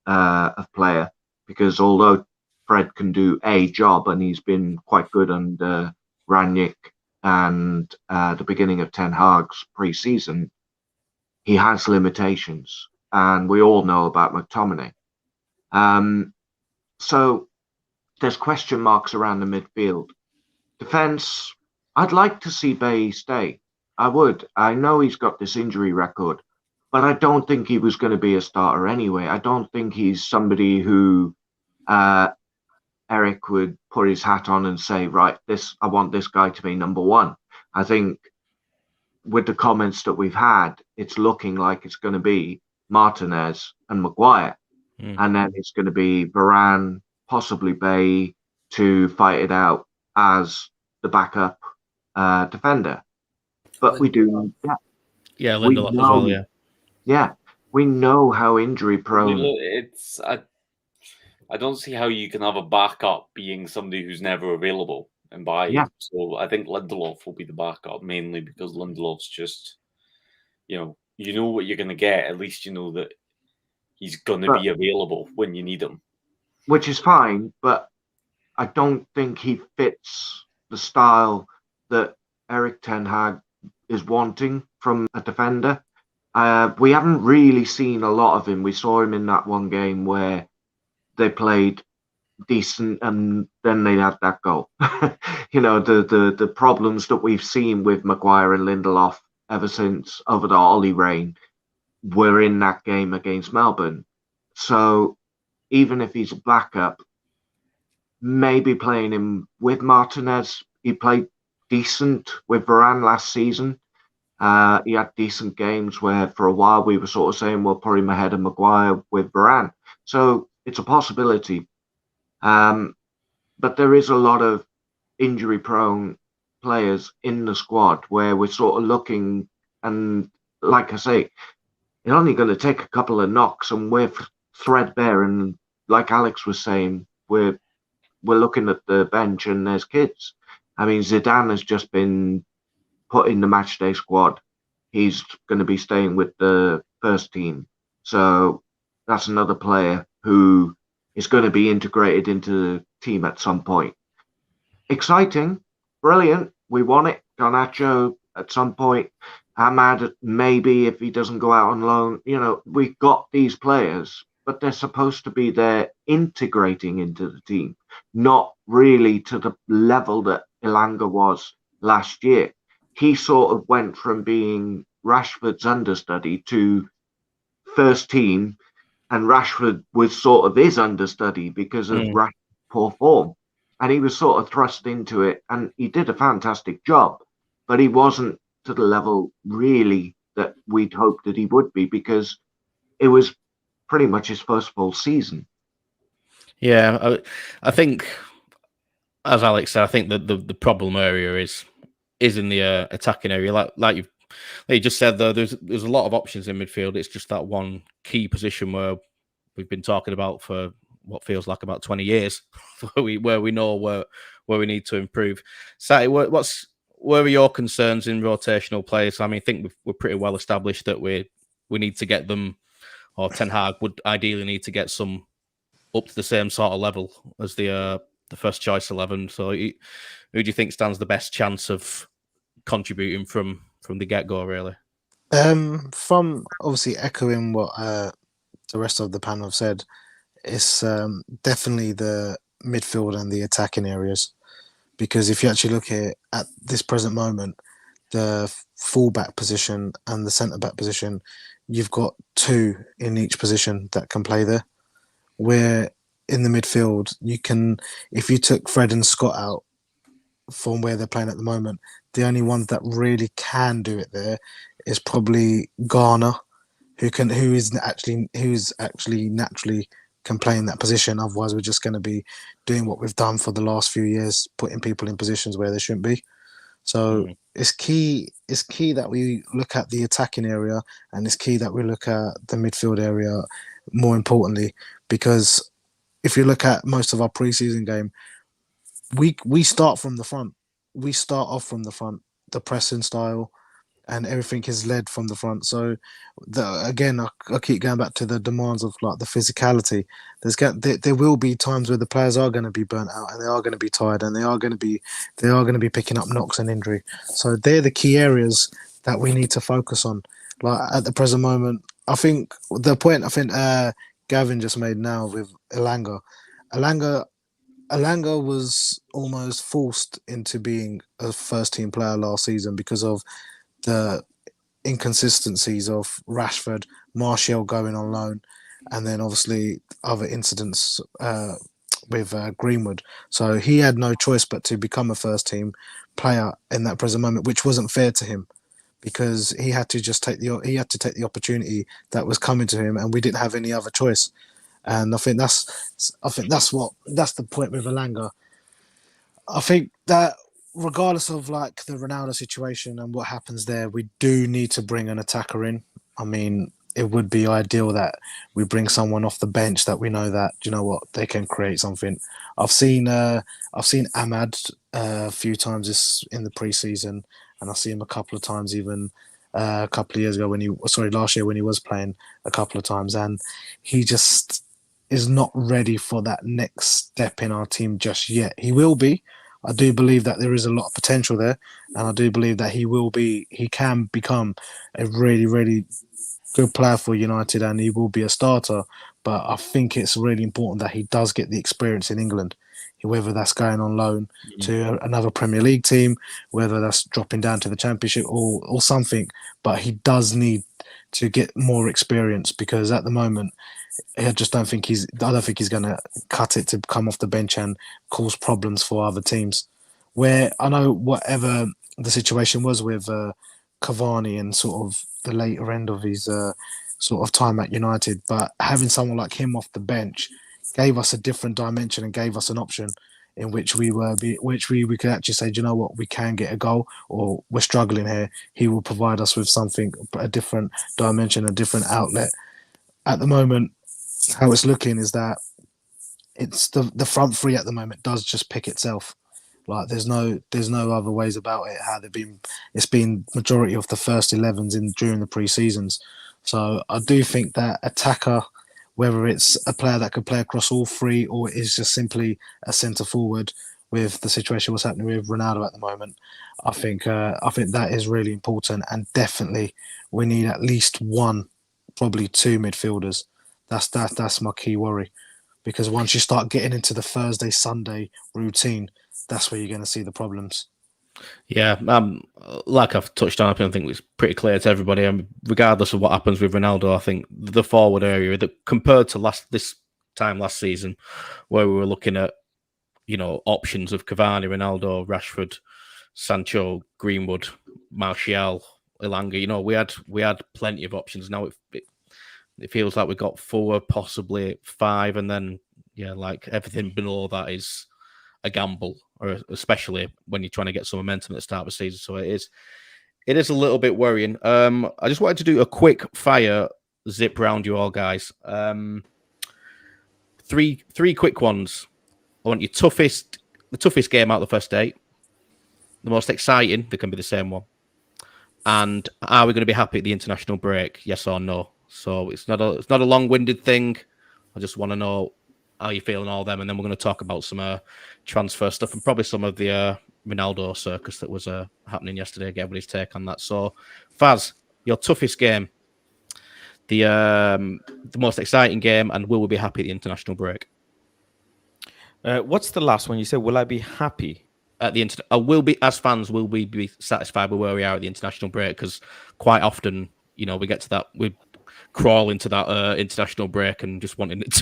of player, because although Fred can do a job, and he's been quite good under Rangnick and the beginning of Ten Hag's pre-season, he has limitations, and we all know about McTominay. So there's question marks around the midfield. Defence, I'd like to see Bailly stay. I would. I know he's got this injury record, but I don't think he was going to be a starter anyway. I don't think he's somebody who Eric would put his hat on and say, right, I want this guy to be number 1. I think with the comments that we've had, it's looking like it's going to be Martinez and Maguire. And then it's going to be Varane, possibly Bailly, to fight it out as the backup defender. But we do, Lindelof as well, yeah, we know how injury prone. I don't see how you can have a backup being somebody who's never available and buy. Yeah. So I think Lindelof will be the backup, mainly because Lindelof's just, you know what you're going to get. At least you know that he's going to be available when you need him. Which is fine, but I don't think he fits the style that Erik Ten Hag is wanting from a defender. We haven't really seen a lot of him. We saw him in that one game where they played decent and then they had that goal. The problems that we've seen with Maguire and Lindelof ever since over the Ollie reign were in that game against Melbourne. So even if he's a backup, maybe playing him with Martinez. He played decent with Varane last season. He had decent games where for a while we were sort of saying we'll put him ahead of Maguire with Varane. So it's a possibility. But there is a lot of injury-prone players in the squad where we're sort of looking, and like I say, it's only going to take a couple of knocks and we're threadbare. And like Alex was saying, we're looking at the bench and there's kids. I mean, Zidane has just been put in the matchday squad. He's going to be staying with the first team. So that's another player who is going to be integrated into the team at some point. Exciting, brilliant. We want it. Garnacho at some point. Ahmad, maybe if he doesn't go out on loan. We've got these players, but they're supposed to be there integrating into the team, not really to the level that Elanga was last year. He sort of went from being Rashford's understudy to first team, and Rashford was sort of his understudy because of Rashford's poor form. And he was sort of thrust into it, and he did a fantastic job, but he wasn't to the level really that we'd hoped that he would be, because it was pretty much his first full season. Yeah, I think, as Alex said, I think that the problem area is in the attacking area. Like you just said, though, there's a lot of options in midfield. It's just that one key position where we've been talking about for what feels like about 20 years, where we know where we need to improve. Sati, what's where are your concerns in rotational players? I mean, I think we're pretty well established that we need to get them, or Ten Hag would ideally need to get some up to the same sort of level as the first choice 11. So who do you think stands the best chance of contributing from the get-go, really? From obviously echoing what the rest of the panel have said, it's definitely the midfield and the attacking areas. Because if you actually look at this present moment, the fullback position and the centre-back position, you've got two in each position that can play there. Where in the midfield, you can, if you took Fred and Scott out from where they're playing at the moment, the only ones that really can do it there is probably Garner, who's actually naturally can play in that position. Otherwise, we're just going to be doing what we've done for the last few years, putting people in positions where they shouldn't be. So it's key that we look at the attacking area, and it's key that we look at the midfield area more importantly, because if you look at most of our preseason game, we start from the front. We start off from the front, the pressing style, and everything is led from the front. So, again, I keep going back to the demands of like the physicality. There will be times where the players are going to be burnt out, and they are going to be tired, and they are going to be picking up knocks and injury. So they're the key areas that we need to focus on. Like at the present moment, I think the point Gavin just made now with Elanga was almost forced into being a first team player last season because of the inconsistencies of Rashford, Martial going on loan, and then obviously other incidents with Greenwood. So he had no choice but to become a first team player in that present moment, which wasn't fair to him because he had to take the opportunity that was coming to him, and we didn't have any other choice. And I think that's the point with Elanga. I think that regardless of like the Ronaldo situation and what happens there, we do need to bring an attacker in. I mean, it would be ideal that we bring someone off the bench that we know that, you know what, they can create something. I've seen Ahmad a few times in the preseason, and I see him a couple of times even a couple of years ago last year when he was playing a couple of times, and he just is not ready for that next step in our team just yet. He will be. I do believe that there is a lot of potential there, and I do believe that he can become a really, really good player for United, and he will be a starter. But I think it's really important that he does get the experience in England, whether that's going on loan to another Premier League team, whether that's dropping down to the Championship or something. But he does need to get more experience because at the moment, I don't think he's going to cut it to come off the bench and cause problems for other teams. Where I know whatever the situation was with Cavani and sort of the later end of his sort of time at United, but having someone like him off the bench gave us a different dimension and gave us an option in which we could actually say, do you know what, we can get a goal, or we're struggling here. He will provide us with something, a different dimension, a different outlet. At the moment, how it's looking is that it's the front three at the moment does just pick itself. Like there's no other ways about it. It's been majority of the first 11s during the pre-seasons. So I do think that attacker, whether it's a player that could play across all three or is just simply a centre forward with the situation what's happening with Ronaldo at the moment, I think that is really important, and definitely we need at least one, probably two midfielders. That's my key worry, because once you start getting into the Thursday, Sunday routine, that's where you're going to see the problems. Yeah, like I've touched on, I think it's pretty clear to everybody. Regardless of what happens with Ronaldo, I think the forward area that compared to this time last season, where we were looking at options of Cavani, Ronaldo, Rashford, Sancho, Greenwood, Martial, Elanga. We had plenty of options. Now it feels like we've got 4, possibly 5, and then like everything below that is a gamble, or especially when you're trying to get some momentum at the start of the season. So it is a little bit worrying. I just wanted to do a quick fire zip round you all, guys. 3 quick ones. I want the toughest game out of the first 8. the most exciting, they can be the same one. And are we going to be happy at the international break? Yes or no? So it's not a long-winded thing. I just want to know how you feel and all them, and then we're going to talk about some transfer stuff and probably some of the Ronaldo circus that was happening yesterday. Get everybody's take on that. So, Faz, your toughest game, the most exciting game, and will we be happy at the international break? What's the last one you said? Will I be happy? At the will be as fans, will we be satisfied with where we are at the international break? Because quite often, we get to that, we crawl into that international break and just wanting it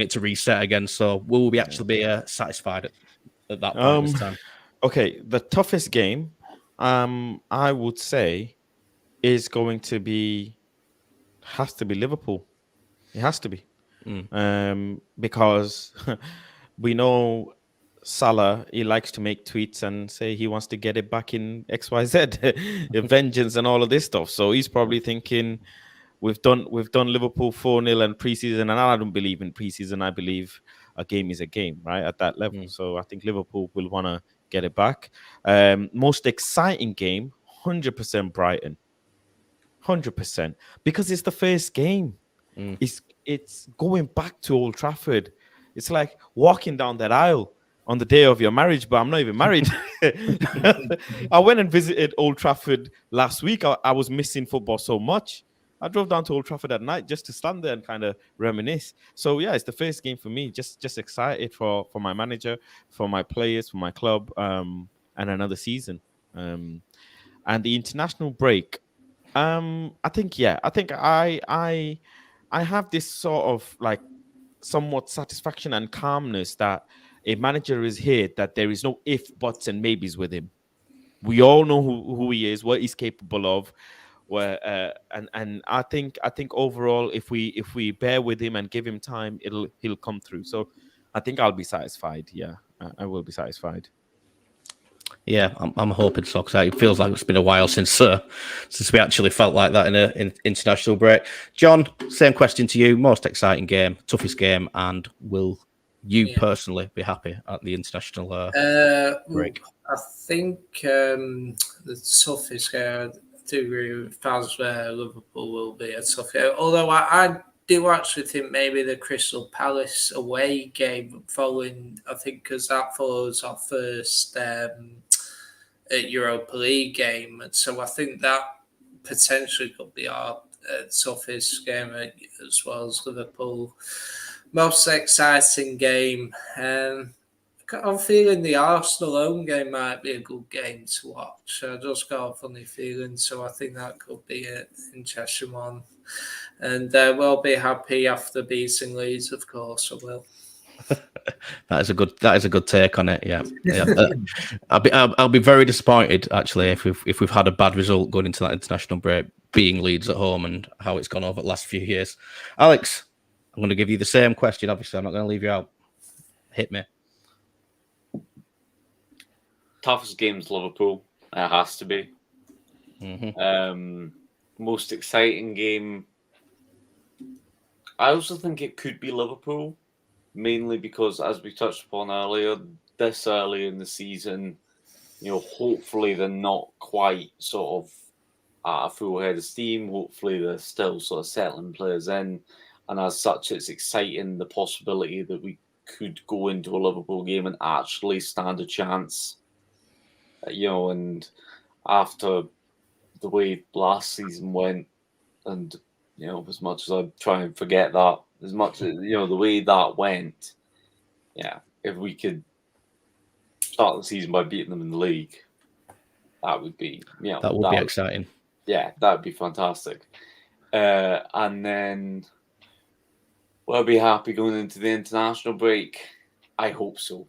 to reset again. So will we actually be satisfied at that point this time? Okay, the toughest game, I would say, is going to be Liverpool. It has to be, because we know Salah, he likes to make tweets and say he wants to get it back in XYZ, vengeance and all of this stuff. So he's probably thinking, we've done Liverpool 4-0 and preseason, and I don't believe in preseason. I believe a game is a game, right, at that level. So I think Liverpool will want to get it back. Most exciting game, 100% Brighton, 100%, because it's the first game. It's going back to Old Trafford. It's like walking down that aisle on the day of your marriage, but I'm not even married. I went and visited Old Trafford last week. I was missing football so much. I drove down to Old Trafford at night just to stand there and kind of reminisce. So yeah, it's the first game for me. Just excited for my manager, for my players, for my club, and another season. And the international break. I think I have this sort of like somewhat satisfaction and calmness that a manager is here, that there is no if, buts, and maybes with him. We all know who he is, what he's capable of. And I think overall, if we bear with him and give him time, he'll come through. So I think I'll be satisfied. Yeah, I will be satisfied. Yeah, I'm hoping so, because it feels like it's been a while since we actually felt like that in an international break. John, same question to you. Most exciting game, toughest game, and will you personally be happy at the international break? I think the toughest game, I do agree with Faz, where Liverpool will be a tough game. Although I do actually think maybe the Crystal Palace away game following, I think, because that follows our first Europa League game. And so I think that potentially could be our toughest game, as well as Liverpool. Most exciting game. I'm feeling the Arsenal home game might be a good game to watch. I just got a funny feeling, so I think that could be an interesting one. And we'll be happy after beating Leeds, of course. I will. That is a good take on it. Yeah. I'll be very disappointed actually if we've had a bad result going into that international break, being Leeds at home and how it's gone over the last few years. Alex, I'm going to give you the same question. Obviously, I'm not going to leave you out. Hit me. Toughest game's Liverpool. It has to be. Most exciting game, I also think it could be Liverpool, mainly because, as we touched upon earlier, this early in the season, hopefully they're not quite sort of at a full head of steam. Hopefully they're still sort of settling players in, and as such, it's exciting the possibility that we could go into a Liverpool game and actually stand a chance. And after the way last season went, and as much as I try and forget that, as much as the way that went, if we could start the season by beating them in the league, that would be that would be exciting. Yeah, that would be fantastic. And then we'll be happy going into the international break. I hope so.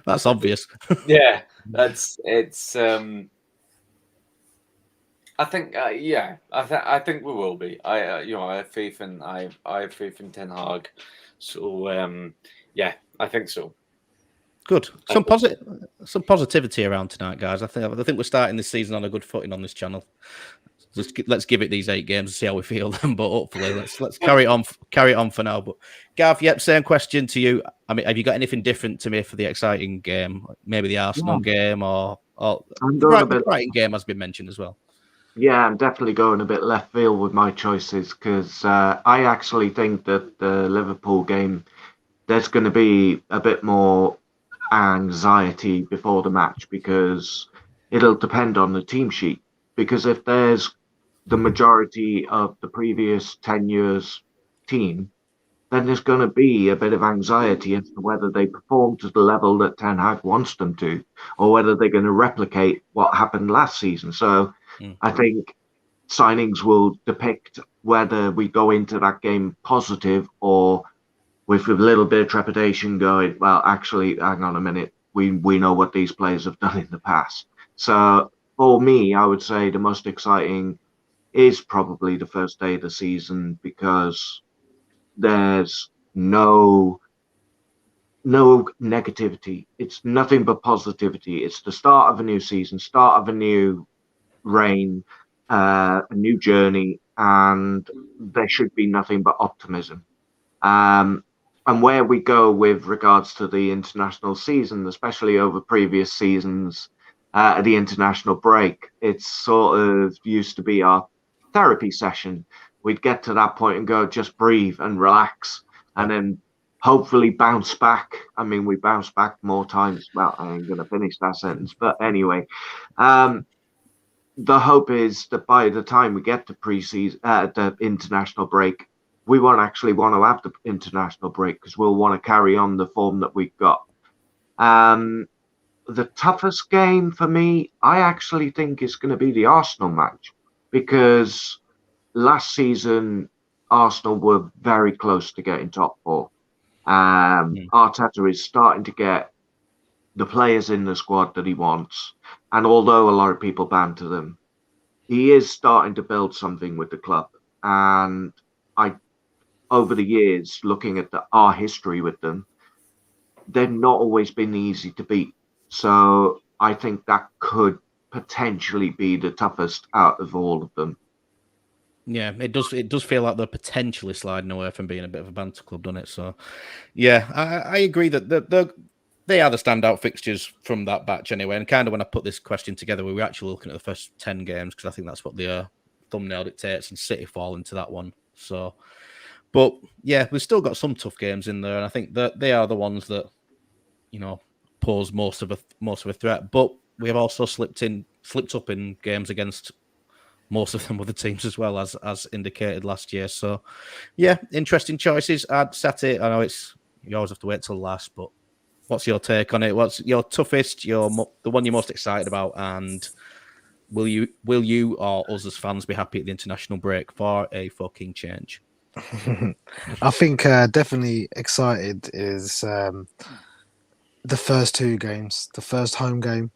That's obvious. Yeah, it's. I think, I think we will be. I have faith in Ten Hag. So, I think so. Good. Some positivity around tonight, guys. I think we're starting this season on a good footing on this channel. let's give it these 8 games and see how we feel then. But hopefully, let's carry it on for now. But Gav, yep, same question to you. I mean, have you got anything different to me for the exciting game? Maybe the Arsenal game or the Brighton game has been mentioned as well. Yeah, I'm definitely going a bit left field with my choices because I actually think that the Liverpool game, there's going to be a bit more anxiety before the match because it'll depend on the team sheet. Because if there's the majority of the previous 10 years team, then there's going to be a bit of anxiety as to whether they perform to the level that Ten Hag wants them to, or whether they're going to replicate what happened last season. So I think signings will depict whether we go into that game positive or with a little bit of trepidation going, well, actually, hang on a minute, we know what these players have done in the past. So for me, I would say the most exciting is probably the first day of the season because there's no negativity. It's nothing but positivity. It's the start of a new season, start of a new reign, a new journey, and there should be nothing but optimism. And where we go with regards to the international season, especially over previous seasons, the international break, it's sort of used to be our therapy session. We'd get to that point and go, just breathe and relax, and then hopefully bounce back. I mean, we bounce back more times. Well, I ain't going to finish that sentence, but anyway, the hope is that by the time we get to pre-season, the international break, we won't actually want to have the international break because we'll want to carry on the form that we've got. The toughest game for me, I actually think is going to be the Arsenal match because last season, Arsenal were very close to getting top 4. Arteta is starting to get the players in the squad that he wants. And although a lot of people banter them, he is starting to build something with the club. And over the years, looking at our history with them, they've not always been easy to beat. So I think that could potentially be the toughest out of all of them. Yeah, it does feel like they're potentially sliding away from being a bit of a banter club, doesn't it? So, yeah, I agree that they are the standout fixtures from that batch anyway. And kind of when I put this question together, we were actually looking at the first 10 games because I think that's what the thumbnail dictates, and City fall into that one. So, but yeah, we've still got some tough games in there, and I think that they are the ones that, you know, pose most of a threat. But we have also slipped up in games against most of them other teams as well, as indicated last year. So, yeah, interesting choices. I'd set it. I know you always have to wait till last, but what's your take on it? What's your toughest? The one you're most excited about, and will you or us as fans be happy at the international break for a fucking change? I think definitely excited is the first 2 games. The first home game,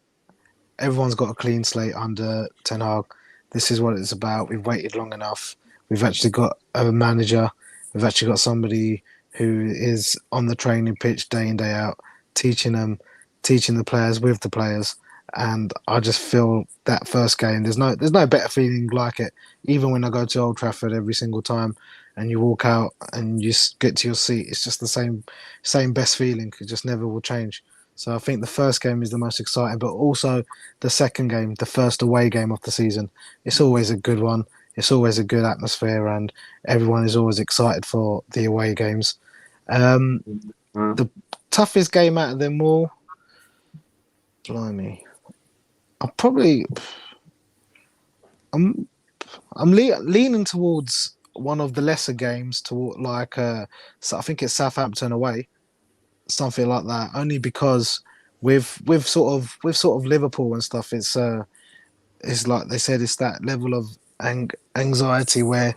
everyone's got a clean slate under Ten Hag. This is what it's about. We've waited long enough. We've actually got a manager. We've actually got somebody who is on the training pitch day in, day out, teaching the players with the players. And I just feel that first game, there's no better feeling like it. Even when I go to Old Trafford every single time and you walk out and you get to your seat, it's just the same best feeling. It just never will change. So I think the first game is the most exciting, but also the second game, the first away game of the season. It's always a good one. It's always a good atmosphere, and everyone is always excited for the away games. The toughest game out of them all, blimey, I'm leaning towards one of the lesser games, toward so I think it's Southampton away. Something like that, only because with sort of Liverpool and stuff, it's like they said, it's that level of anxiety where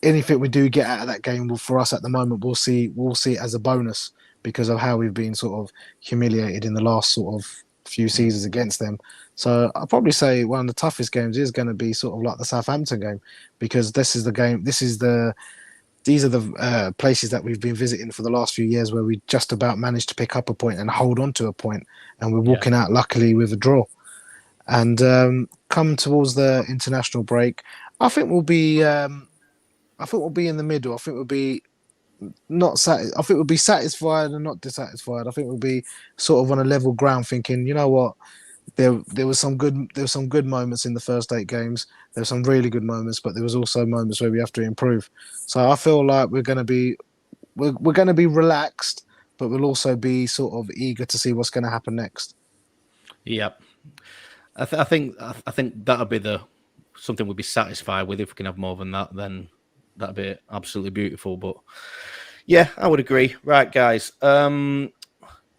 anything we do get out of that game, for us at the moment, we'll see it as a bonus because of how we've been sort of humiliated in the last sort of few seasons against them. So I'll probably say one of the toughest games is going to be sort of like the Southampton game, because this is the game. These are the places that we've been visiting for the last few years where we just about managed to pick up a point and hold on to a point, and we're walking out luckily with a draw. And come towards the international break, I think we'll be. I think we'll be in the middle. I think we'll be I think we'll be satisfied and not dissatisfied. I think we'll be sort of on a level ground, thinking, you know what, there was some good moments in the first 8 games. There were some really good moments, but there was also moments where we have to improve. So I feel like we're going to be relaxed, but we'll also be sort of eager to see what's going to happen next. Yep. I think that'll be something we'll be satisfied with. If we can have more than that, then that'd be absolutely beautiful. But yeah, I would agree. Right, guys. Do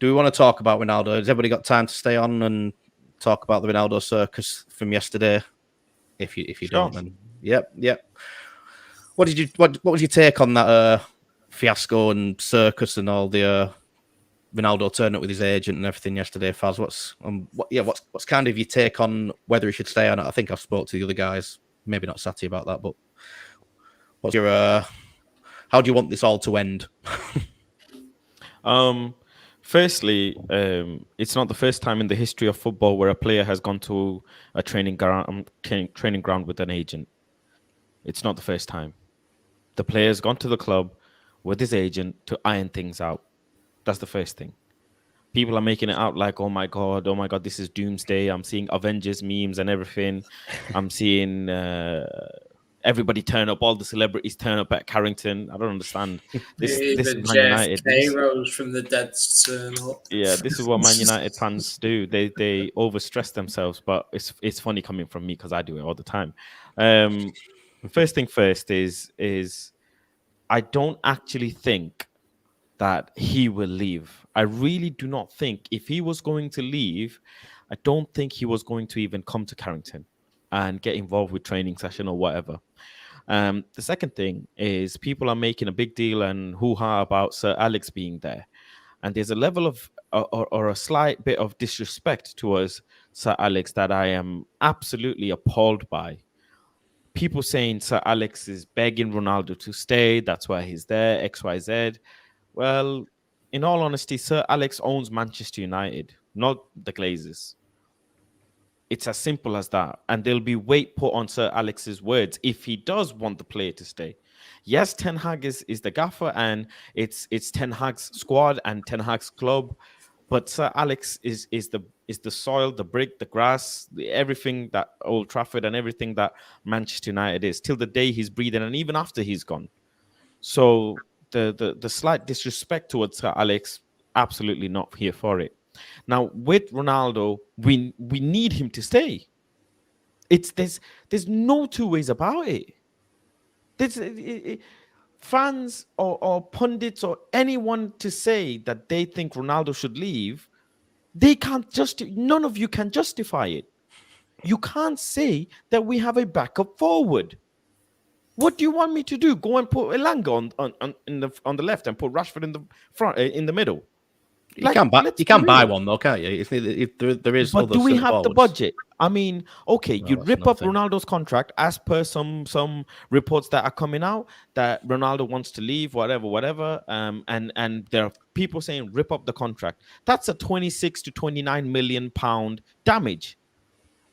we want to talk about Ronaldo? Has everybody got time to stay on and talk about the Ronaldo circus from yesterday? If you Sure. don't, then yep. What was your take on that fiasco and circus and all the Ronaldo turning up with his agent and everything yesterday, Faz? What's kind of your take on whether he should stay or not? I think I've spoke to the other guys, maybe not Sati about that, but what's your how do you want this all to end? Firstly, it's not the first time in the history of football where a player has gone to a training ground with an agent. It's not the first time. The player's gone to the club with his agent to iron things out. That's the first thing. People are making it out like, oh my God, this is doomsday. I'm seeing Avengers memes and everything. I'm seeing everybody turn up, all the celebrities turn up at Carrington. I don't understand. This is Man United. Rose from the dead turn up. Yeah, this is what Man United fans do. They overstress themselves, but it's funny coming from me because I do it all the time. First thing first is I don't actually think that he will leave. I really do not think if he was going to leave, I don't think he was going to even come to Carrington and get involved with training session or whatever. The second thing is people are making a big deal and hoo-ha about Sir Alex being there. And there's a level of or a slight bit of disrespect towards Sir Alex that I am absolutely appalled by. People saying Sir Alex is begging Ronaldo to stay. That's why he's there, XYZ. Well, in all honesty, Sir Alex owns Manchester United, not the Glazers. It's as simple as that. And there'll be weight put on Sir Alex's words if he does want the player to stay. Yes, Ten Hag is the gaffer and it's Ten Hag's squad and Ten Hag's club. But Sir Alex is the soil, the brick, the grass, everything that Old Trafford and everything that Manchester United is till the day he's breathing and even after he's gone. So the slight disrespect towards Sir Alex, absolutely not here for it. Now with Ronaldo, we need him to stay. There's no two ways about it. Fans or pundits or anyone to say that they think Ronaldo should leave, they can't none of you can justify it. You can't say that we have a backup forward. What do you want me to do? Go and put Elanga on the left and put Rashford in the front, in the middle. You can buy one though, can't you? There is. But do we have the budget? I mean, okay, No, you that's rip up nothing. Ronaldo's contract as per some reports that are coming out that Ronaldo wants to leave, whatever. And there are people saying rip up the contract. That's a 26 to 29 million pound damage.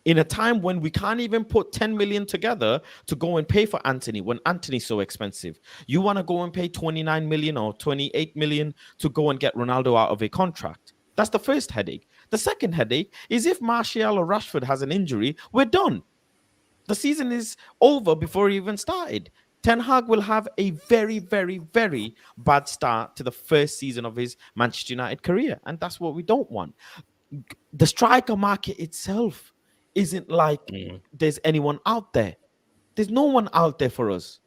In a time when we can't even put 10 million together to go and pay for Anthony, when Anthony's so expensive. You want to go and pay 29 million or 28 million to go and get Ronaldo out of a contract. That's the first headache. The second headache is if Martial or Rashford has an injury, we're done. The season is over before it even started. Ten Hag will have a very, very, very bad start to the first season of his Manchester United career. And that's what we don't want. The striker market itself isn't like there's anyone out there. There's no one out there for us.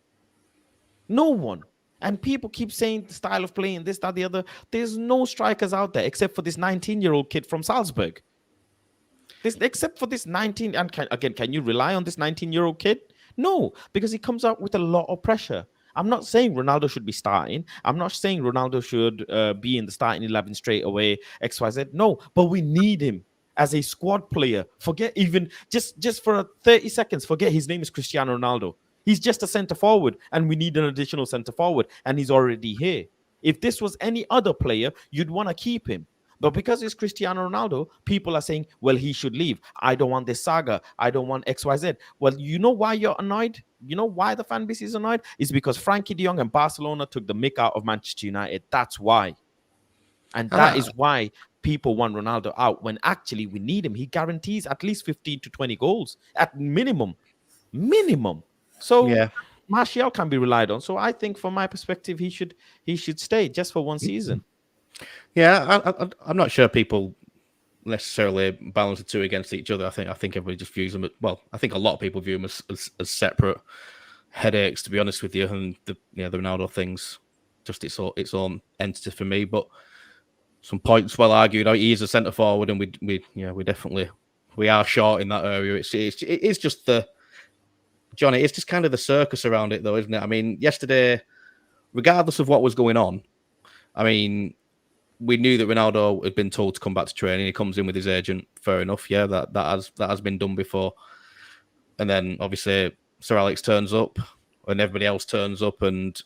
No one. And people keep saying the style of playing, this, that, the other. There's no strikers out there except for this 19-year-old kid from Salzburg. Except for this 19, and can you rely on this 19-year-old kid? No, because he comes out with a lot of pressure. I'm not saying Ronaldo should be starting. I'm not saying Ronaldo should be in the starting 11 straight away, XYZ. No, but we need him as a squad player. Forget even, just for 30 seconds, forget his name is Cristiano Ronaldo. He's just a centre forward, and we need an additional centre forward, and he's already here. If this was any other player, you'd want to keep him. But because it's Cristiano Ronaldo, people are saying, well, he should leave. I don't want this saga. I don't want XYZ. Well, you know why you're annoyed? You know why the fan base is annoyed? It's because Frankie de Jong and Barcelona took the mick out of Manchester United. That's why. And that is why people want Ronaldo out when actually we need him. He guarantees at least 15 to 20 goals at minimum. So Martial can be relied on. So I think from my perspective, he should stay just for one season. Yeah, I'm not sure people necessarily balance the two against each other. I think everybody just views them. I think a lot of people view them as separate headaches. To be honest with you, and the Ronaldo thing's just its own entity for me. But some points well argued. He is a centre forward, and we are short in that area. It's just Johnny. It's just kind of the circus around it, though, isn't it? I mean, yesterday, regardless of what was going on, I mean, we knew that Ronaldo had been told to come back to training. He comes in with his agent. Fair enough. Yeah, that has been done before. And then obviously Sir Alex turns up, and everybody else turns up, and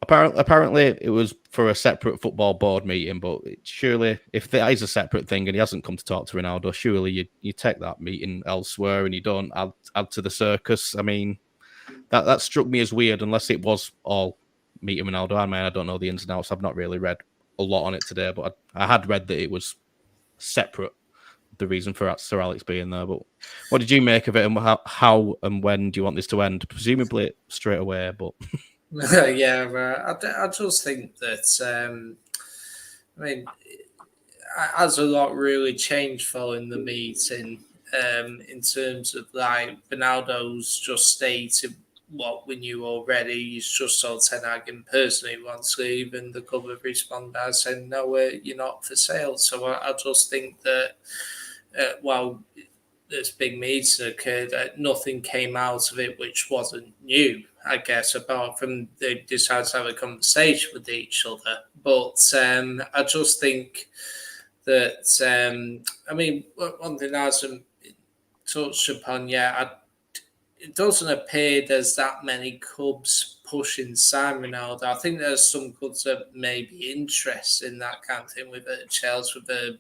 apparently it was for a separate football board meeting. But surely, if that is a separate thing and he hasn't come to talk to Ronaldo, surely you take that meeting elsewhere and you don't add to the circus. I mean, that struck me as weird, unless it was all meeting Ronaldo. I mean, I don't know the ins and outs. I've not really read a lot on it today, but I had read that it was separate, the reason for Sir Alex being there. But what did you make of it, and how and when do you want this to end? Presumably straight away, but I just think that I mean, has a lot really changed following the meeting in terms of like Ronaldo's just stated what we knew already. He's just told Ten Hag in person he wants to leave, and the club have responded by saying, no, you're not for sale. So I just think that while this big meeting occurred, nothing came out of it which wasn't new, I guess, apart from they decided to have a conversation with each other. But I just think that, I mean, one thing I hasn't touched upon yet, it doesn't appear there's that many clubs pushing Simon Ronaldo. I think there's some clubs that may be interested in that kind of thing, with Chelsea, with the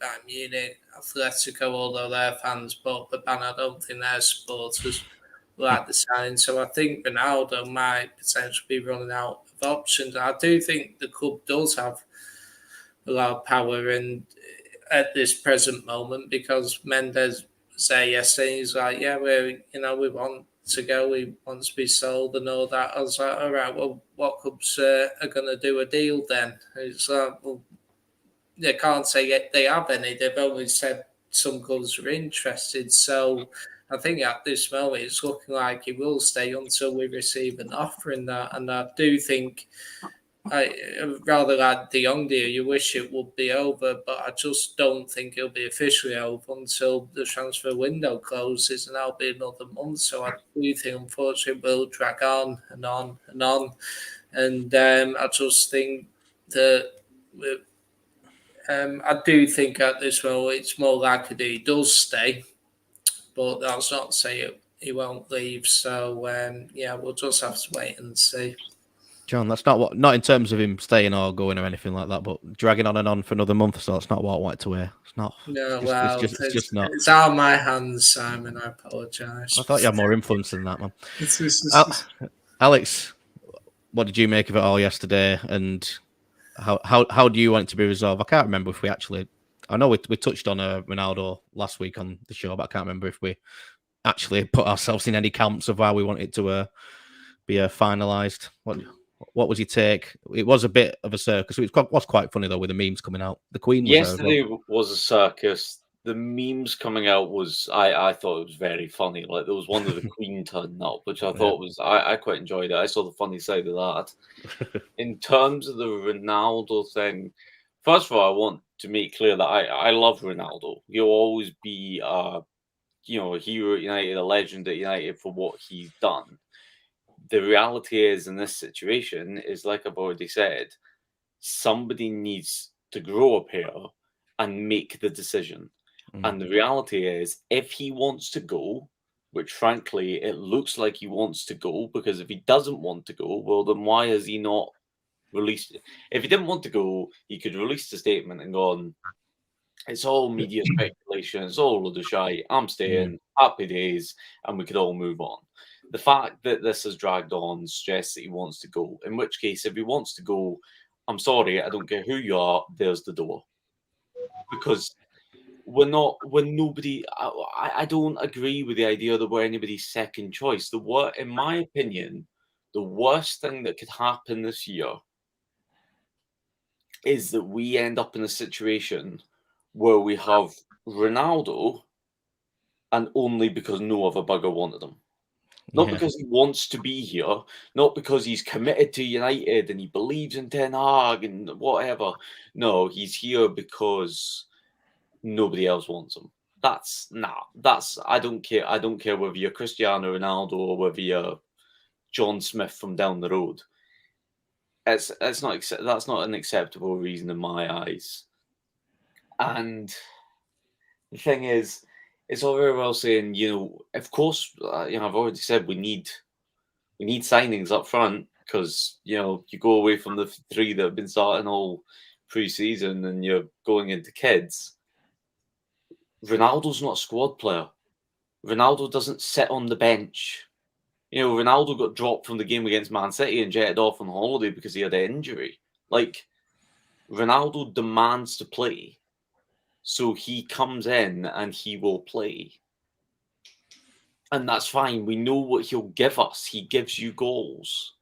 Bayern Munich, Atletico, although they're fans, but I don't think their supporters like the signing. So I think Ronaldo might potentially be running out of options. I do think the club does have a lot of power and at this present moment, because Mendes say yesterday, he's like, yeah, we want to go, we want to be sold and all that. I was like, all right, well, what clubs are going to do a deal then? It's like, well, they can't say yet they have any. They've only said some clubs are interested. So I think at this moment it's looking like he will stay until we receive an offer in that. And I do think, rather like the young deal, you wish it would be over, but I just don't think it'll be officially over until the transfer window closes, and that'll be another month. So I do think, unfortunately, it will drag on and on and on. And I just think that I do think at this moment it's more likely that he does stay, but that's not to say he won't leave. So we'll just have to wait and see. John, that's not in terms of him staying or going or anything like that, but dragging on and on for another month or so. That's not what I wanted to hear. It's not. No, it's just not. It's out of my hands, Simon. I apologise. I thought you had more influence than that, man. Alex, what did you make of it all yesterday, and how do you want it to be resolved? I can't remember if we actually. I know we touched on Ronaldo last week on the show, but I can't remember if we actually put ourselves in any camps of why we want it to be finalised. What was your take? It was a bit of a circus. It was quite funny, though, with the memes coming out. The Queen was yesterday was a circus. The memes coming out was, I thought it was very funny. Like, there was one of the Queen turning up, which I thought was, I quite enjoyed it. I saw the funny side of that. In terms of the Ronaldo thing, first of all, I want to make clear that I love Ronaldo. He'll always be, a hero at United, a legend at United for what he's done. The reality is, in this situation, is like I've already said, somebody needs to grow a pair and make the decision. And the reality is, if he wants to go, which frankly, it looks like he wants to go, because if he doesn't want to go, well, then why has he not released. If he didn't want to go, he could release the statement and gone, it's all media speculation, it's all a load of shite, I'm staying, happy days, and we could all move on. The fact that this has dragged on suggests that he wants to go, in which case, if he wants to go, I'm sorry, I don't care who you are, there's the door. Because I don't agree with the idea that we're anybody's second choice. In my opinion, the worst thing that could happen this year is that we end up in a situation where we have Ronaldo, and only because no other bugger wanted him. Not because he wants to be here, not because he's committed to United and he believes in Ten Hag and whatever. No, he's here because nobody else wants him. I don't care. I don't care whether you're Cristiano Ronaldo or whether you're John Smith from down the road. That's not an acceptable reason in my eyes. And the thing is, it's all very well saying, of course, I've already said we need signings up front because, you go away from the 3 that have been starting all pre-season and you're going into kids. Ronaldo's not a squad player. Ronaldo doesn't sit on the bench. Ronaldo got dropped from the game against Man City and jetted off on holiday because he had an injury. Like, Ronaldo demands to play. So he comes in and he will play. And that's fine. We know what he'll give us. He gives you goals.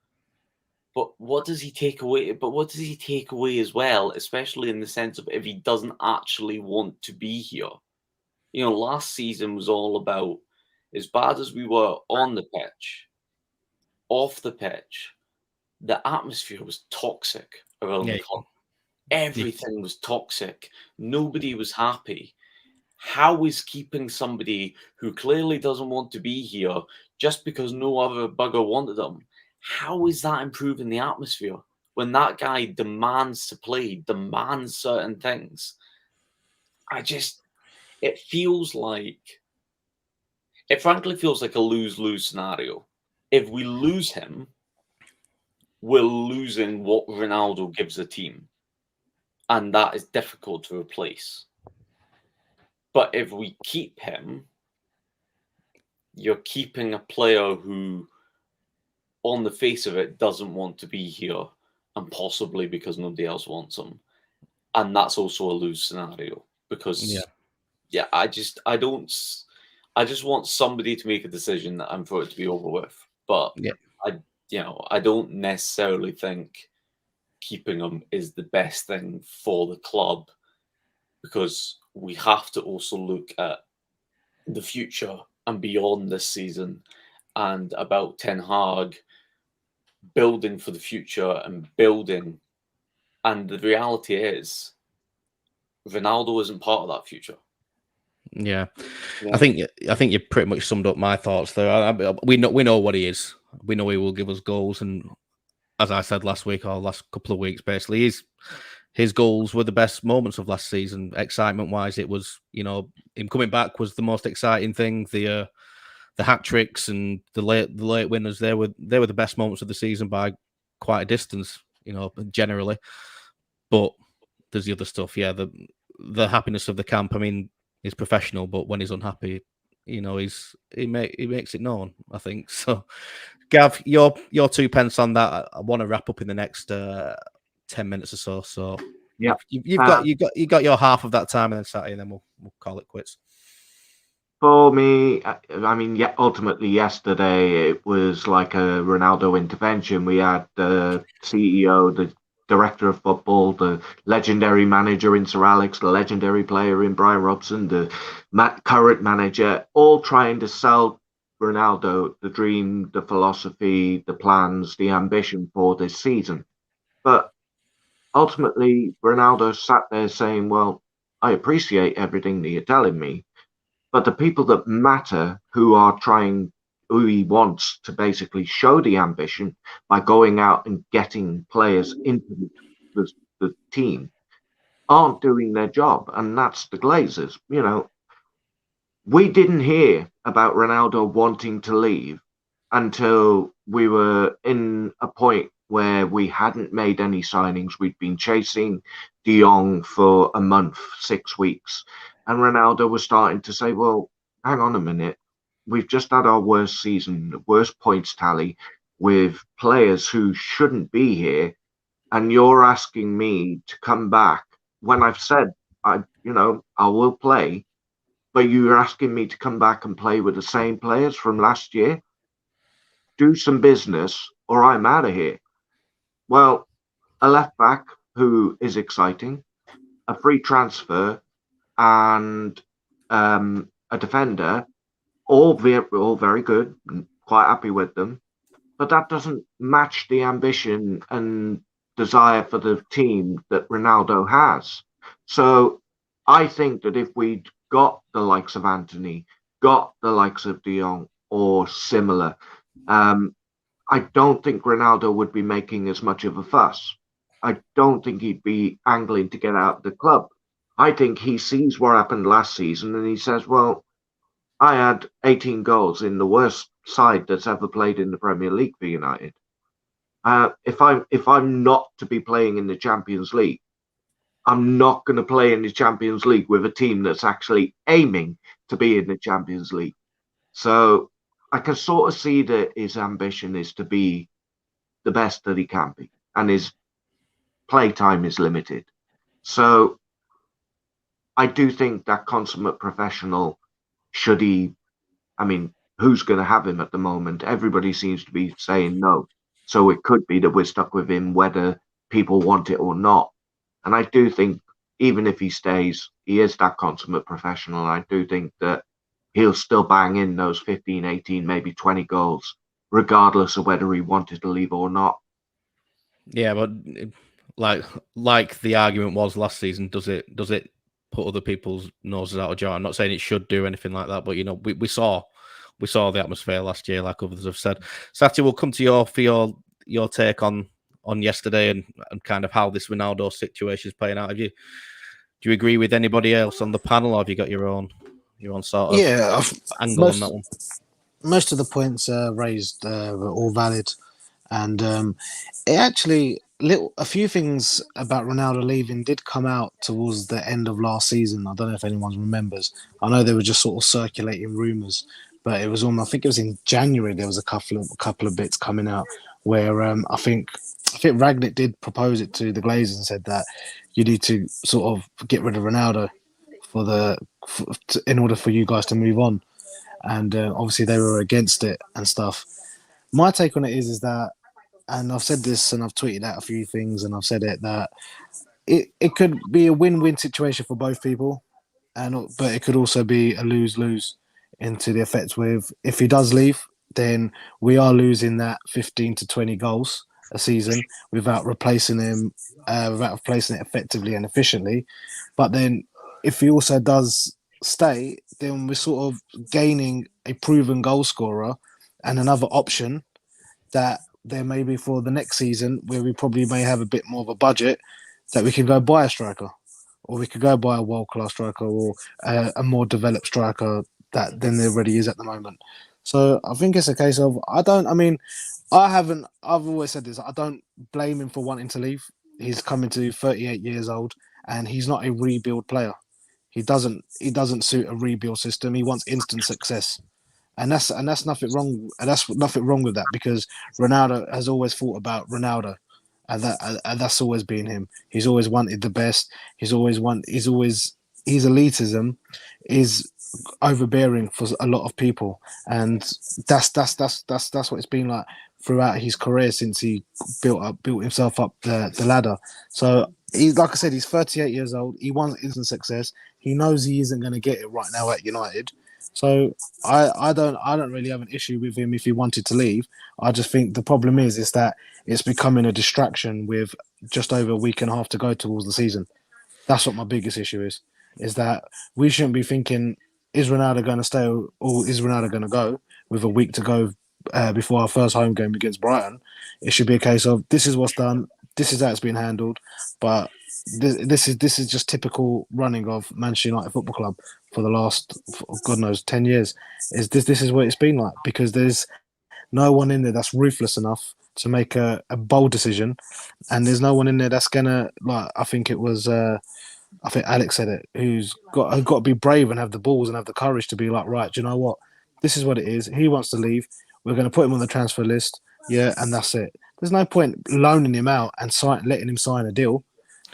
But what does he take away? But what does he take away as well, especially in the sense of if he doesn't actually want to be here? Last season was all about, as bad as we were on the pitch, off the pitch, the atmosphere was toxic around the club. Everything was toxic. Nobody was happy. How is keeping somebody who clearly doesn't want to be here just because no other bugger wanted them, how is that improving the atmosphere when that guy demands to play, demands certain things? It frankly feels like a lose-lose scenario. If we lose him, we're losing what Ronaldo gives the team. And that is difficult to replace. But if we keep him, you're keeping a player who, on the face of it, doesn't want to be here, and possibly because nobody else wants him. And that's also a lose scenario. Because, I just want somebody to make a decision and for it to be over with. But I don't necessarily think keeping him is the best thing for the club, because we have to also look at the future and beyond this season and about Ten Hag building for the future and building. And the reality is Ronaldo isn't part of that future. Yeah. I think you pretty much summed up my thoughts there. We know what he is. We know he will give us goals, and as I said last week or last couple of weeks, basically, his goals were the best moments of last season. Excitement-wise, it was, him coming back was the most exciting thing. The hat tricks and the late winners, they were the best moments of the season by quite a distance, generally. But there's the other stuff, the happiness of the camp. I mean, he's professional, but when he's unhappy, he makes it known, I think. So, Gav, your 2 pence on that. I want to wrap up in the next 10 minutes or so. So yeah, you've got your half of that time, and then Saturday, and then we'll call it quits. For me, I mean, ultimately yesterday it was like a Ronaldo intervention. We had the CEO, the director of football, the legendary manager in Sir Alex, the legendary player in Brian Robson, the current manager, all trying to sell Ronaldo the dream, the philosophy, the plans, the ambition for this season. But ultimately, Ronaldo sat there saying, well, I appreciate everything that you're telling me, but the people that matter, who he wants to basically show the ambition by going out and getting players into the team, aren't doing their job, and that's the Glazers. We didn't hear about Ronaldo wanting to leave until we were in a point where we hadn't made any signings. We'd been chasing De Jong for a month, 6 weeks. And Ronaldo was starting to say, well, hang on a minute. We've just had our worst season, the worst points tally with players who shouldn't be here. And you're asking me to come back when I've said, I will play, but you're asking me to come back and play with the same players from last year? Do some business or I'm out of here. Well, a left back who is exciting, a free transfer, and a defender, all very good, quite happy with them. But that doesn't match the ambition and desire for the team that Ronaldo has. So I think that if we'd got the likes of Anthony, got the likes of De Jong or similar, I don't think Ronaldo would be making as much of a fuss. I don't think he'd be angling to get out of the club. I think he sees what happened last season and he says, well, I had 18 goals in the worst side that's ever played in the Premier League for United. If I'm not to be playing in the Champions League, I'm not going to play in the Champions League with a team that's actually aiming to be in the Champions League. So I can sort of see that his ambition is to be the best that he can be, and his play time is limited. So I do think that consummate professional, should he, I mean, who's going to have him at the moment? Everybody seems to be saying no. So it could be that we're stuck with him whether people want it or not. And I do think even if he stays, he is that consummate professional. I do think that he'll still bang in those 15, 18, maybe 20 goals, regardless of whether he wanted to leave or not. Yeah, but like the argument was last season, does it put other people's noses out of joint? I'm not saying it should do anything like that, but we saw the atmosphere last year, like others have said. Sati, we'll come to your take on yesterday and kind of how this Ronaldo situation is playing out. Do you agree with anybody else on the panel, or have you got your own sort of angle on that one? Most of the points raised were all valid, and it actually a few things about Ronaldo leaving did come out towards the end of last season. I don't know if anyone remembers. I know they were just sort of circulating rumours, but it was I think it was in January. There was a couple of bits coming out where I think Ragnick did propose it to the Glazers and said that you need to sort of get rid of Ronaldo in order for you guys to move on, and obviously they were against it and stuff. My take on it is that, and I've said this and I've tweeted out a few things and I've said it, that it could be a win-win situation for both people, but it could also be a lose-lose into the effect with, if he does leave, then we are losing that 15 to 20 goals a season without replacing him, without replacing it effectively and efficiently. But then if he also does stay, then we're sort of gaining a proven goal scorer and another option that there may be for the next season, where we probably may have a bit more of a budget, that we can go buy a striker, or we could go buy a world-class striker, or a more developed striker than there already is at the moment. So I think it's a case of, I've always said this, I don't blame him for wanting to leave. He's coming to 38 years old and he's not a rebuild player. He doesn't suit a rebuild system. He wants instant success. And that's nothing wrong. And that's nothing wrong with that, because Ronaldo has always thought about Ronaldo, and that's always been him. He's always wanted the best. His elitism is overbearing for a lot of people, and that's what it's been like throughout his career since he built himself up the ladder. So he's, like I said, he's 38 years old. He wants instant success. He knows he isn't going to get it right now at United. So I don't really have an issue with him if he wanted to leave. I just think the problem is that it's becoming a distraction with just over a week and a half to go towards the season. That's what my biggest issue is that we shouldn't be thinking, is Ronaldo going to stay or is Ronaldo going to go, with a week to go before our first home game against Brighton. It should be a case of, this is what's done, this is how it's been handled, but this is just typical running of Manchester United Football Club for the last, God knows, 10 years. This is what it's been like, because there's no one in there that's ruthless enough to make a bold decision, and there's no one in there that's gonna like. I think it was. I think Alex said it. Who's got to be brave and have the balls and have the courage to be like, right, do you know what? This is what it is. He wants to leave. We're going to put him on the transfer list. Yeah, and that's it. There's no point loaning him out and letting him sign a deal.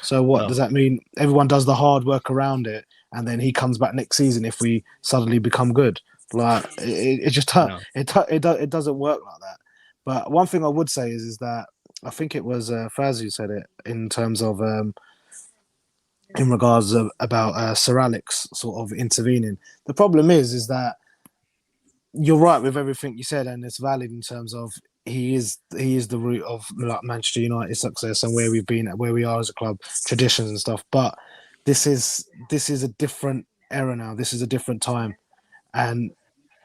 So what does that mean? Everyone does the hard work around it, and then he comes back next season if we suddenly become good. Like it just it doesn't work like that. But one thing I would say is that I think it was Faz who said it in terms of in regards of, about Sir Alex sort of intervening. The problem is that you're right with everything you said, and it's valid in terms of he is the root of like Manchester United's success and where we've been at, where we are as a club, traditions and stuff. But this is a different era now. This is a different time, and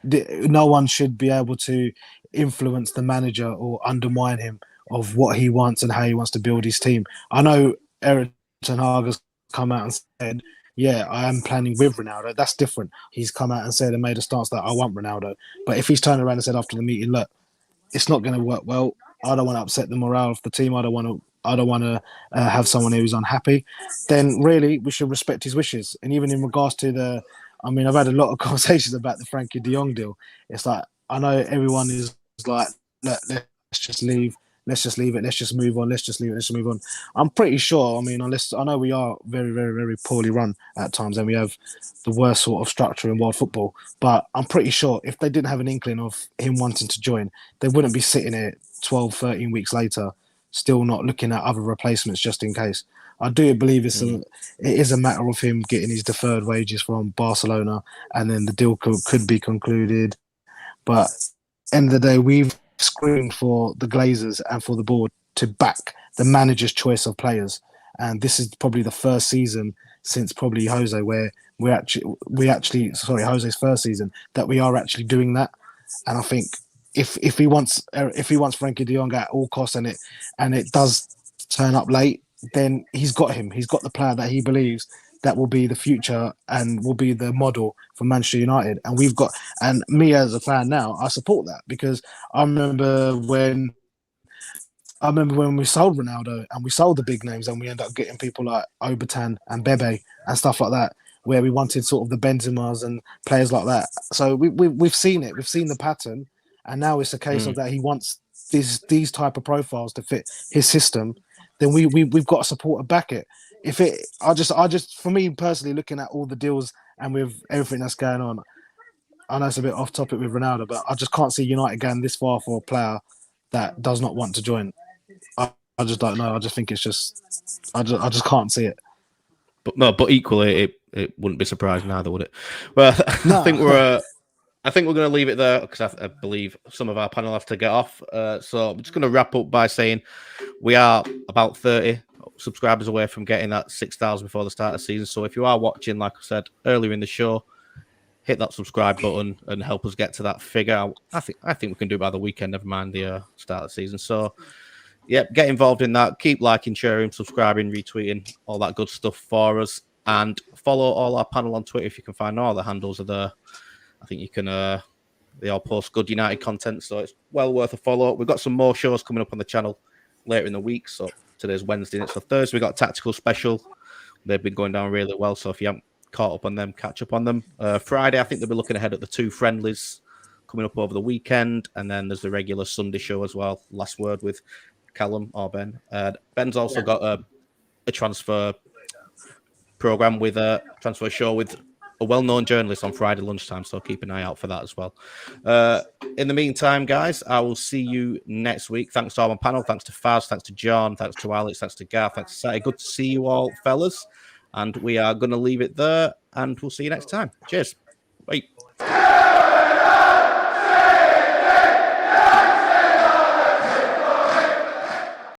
no one should be able to influence the manager or undermine him of what he wants and how he wants to build his team. I know Ten Hag has come out and said, yeah, I am planning with Ronaldo. That's different. He's come out and said and made a stance that I want Ronaldo. But if he's turned around and said after the meeting, look, it's not going to work well. I don't want to upset the morale of the team. I don't want to have someone who's unhappy. Then really, we should respect his wishes. And even in regards to I've had a lot of conversations about the Frankie De Jong deal. It's like I know everyone is like, look, let's just leave. Let's just leave it. Let's just move on. Let's just leave it. Let's just move on. I'm pretty sure. I mean, unless I know we are very, very, very poorly run at times, and we have the worst sort of structure in world football. But I'm pretty sure if they didn't have an inkling of him wanting to join, they wouldn't be sitting here 12, 13 weeks later, still not looking at other replacements just in case. I do believe it is a matter of him getting his deferred wages from Barcelona, and then the deal could be concluded. But end of the day, we've screamed for the Glazers and for the board to back the manager's choice of players, and this is probably the first season since probably Jose where Jose's first season that we are actually doing that. And I think if he wants Frankie De Jong at all costs and it does turn up late, then he's got the player that he believes that will be the future and will be the model for Manchester United. And me as a fan now, I support that because I remember when we sold Ronaldo and we sold the big names and we end up getting people like Obertan and Bebe and stuff like that, where we wanted sort of the Benzemas and players like that. So we've seen it. We've seen the pattern. And now it's a case of that he wants these type of profiles to fit his system. Then we've got to support and back it. I just for me personally, looking at all the deals and with everything that's going on, I know it's a bit off topic with Ronaldo, but I just can't see United going this far for a player that does not want to join. I just don't know. I just think it's just I just can't see it. But equally, it wouldn't be surprising either, would it? Well, no. I think we're going to leave it there because I believe some of our panel have to get off. So I'm just going to wrap up by saying we are about 30 subscribers away from getting that 6,000 before the start of the season. So if you are watching, like I said earlier in the show, hit that subscribe button and help us get to that figure. I think we can do it by the weekend, never mind the start of the season. So yeah, get involved in that. Keep liking, sharing, subscribing, retweeting, all that good stuff for us. And follow all our panel on Twitter if you can find all the handles are there. I think you can, they all post good United content, so it's well worth a follow. We've got some more shows coming up on the channel later in the week. So today's Wednesday, so Thursday we got a tactical special. They've been going down really well, so if you haven't caught up on them, catch up on them. Friday, I think they'll be looking ahead at the 2 friendlies coming up over the weekend, and then there's the regular Sunday show as well. Last word with Callum or Ben. Ben's also got a transfer program with a transfer show with a well-known journalist on Friday lunchtime, so keep an eye out for that as well. In the meantime, guys, I will see you next week. Thanks to all my panel. Thanks to Faz. Thanks to John. Thanks to Alex. Thanks to Garth. Thanks to Sati. Good to see you all, fellas. And we are going to leave it there, and we'll see you next time. Cheers. Bye.